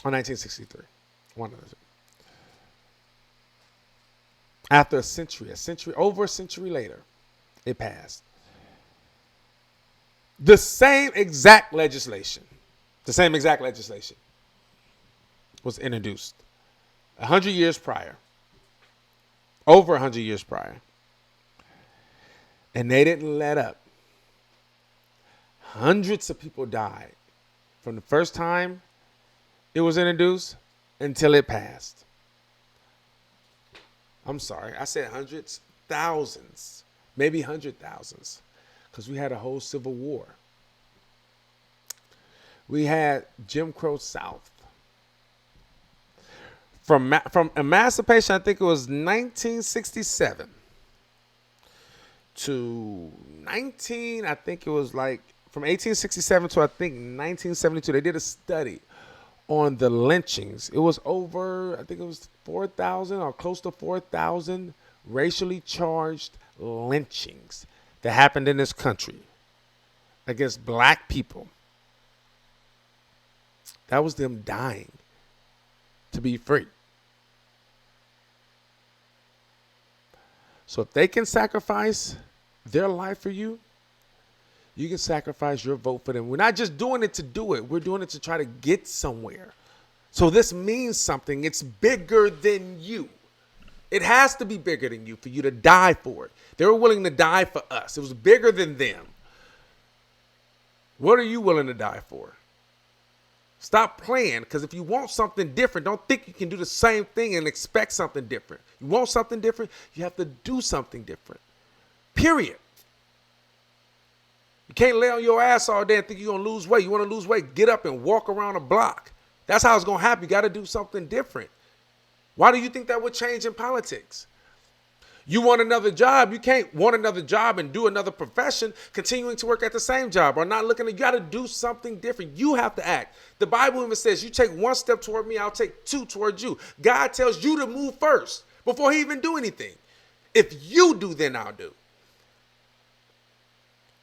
Or 1963. One of the two. After over a century later, it passed. The same exact legislation was introduced 100 years prior, over 100 years prior. And they didn't let up. Hundreds of people died from the first time it was introduced until it passed. I'm sorry, I said hundreds, thousands, maybe 100,000s, because we had a whole Civil War. We had Jim Crow South. From emancipation, I think it was 1967 to I think it was like from 1867 to I think 1972. They did a study on the lynchings. It was over, I think it was 4,000 or close to 4,000 racially charged lynchings that happened in this country against black people. That was them dying to be free. So if they can sacrifice their life for you, you can sacrifice your vote for them. We're not just doing it to do it. We're doing it to try to get somewhere. So this means something. It's bigger than you. It has to be bigger than you for you to die for it. They were willing to die for us. It was bigger than them. What are you willing to die for? Stop playing, because if you want something different, don't think you can do the same thing and expect something different. You want something different, you have to do something different. Period. You can't lay on your ass all day and think you're going to lose weight. You want to lose weight, get up and walk around a block. That's how it's going to happen. You got to do something different. Why do you think that would change in politics? You want another job. You can't want another job and do another profession, continuing to work at the same job or not looking at, you got to do something different. You have to act. The Bible even says, you take one step toward me, I'll take two towards you. God tells you to move first before he even do anything. If you do, then I'll do.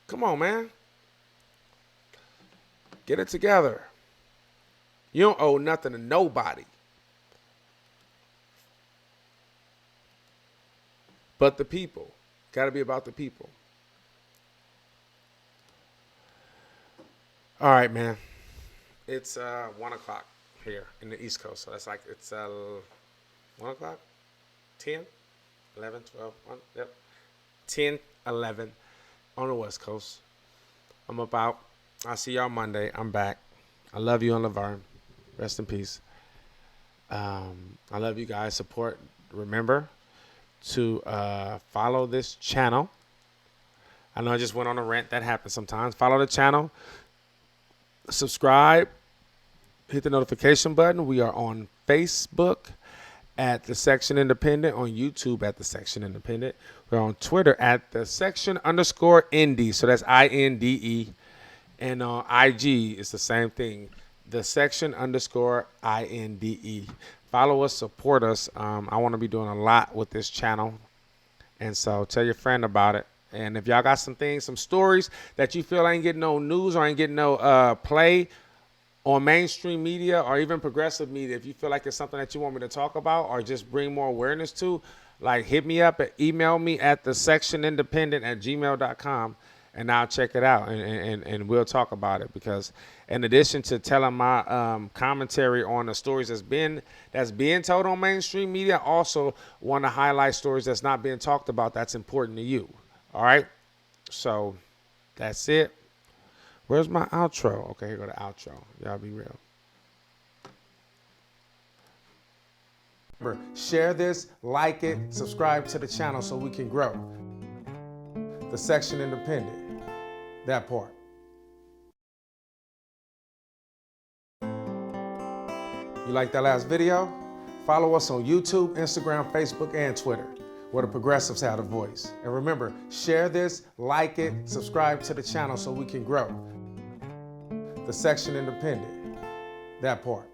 Come on, man. Get it together. You don't owe nothing to nobody but the people. Got to be about the people. All right, man. It's 1 o'clock here in the East Coast. So that's like, it's 1 o'clock, 10, 11, 12, 1, yep. 10, 11 on the West Coast. I'm about. I'll see y'all Monday. I'm back. I love you and Laverne. Rest in peace. I love you guys. Support. Remember to follow this channel. I know I just went on a rant. That happens sometimes. Follow the channel. Subscribe. Hit the notification button. We are on Facebook at The Section Independent, on YouTube at The Section Independent. We're on Twitter at The Section_Indie. So that's INDE. And on IG, it's the same thing. The Section_INDE. Follow us, support us. I want to be doing a lot with this channel. And so tell your friend about it. And if y'all got some things, some stories that you feel ain't getting no news or ain't getting no play on mainstream media or even progressive media, if you feel like it's something that you want me to talk about or just bring more awareness to, like hit me up, email me at thesectionindependent@gmail.com. and I'll check it out, and we'll talk about it, because in addition to telling my commentary on the stories that's being told on mainstream media, I also want to highlight stories that's not being talked about that's important to you. All right? So that's it. Where's my outro? Okay, here go the outro. Y'all be real. Remember, share this, like it, subscribe to the channel so we can grow. The Section Independent. That part. You like that last video? Follow us on YouTube, Instagram, Facebook, and Twitter, where the progressives have a voice. And remember, share this, like it, subscribe to the channel so we can grow. The Section Independent. That part.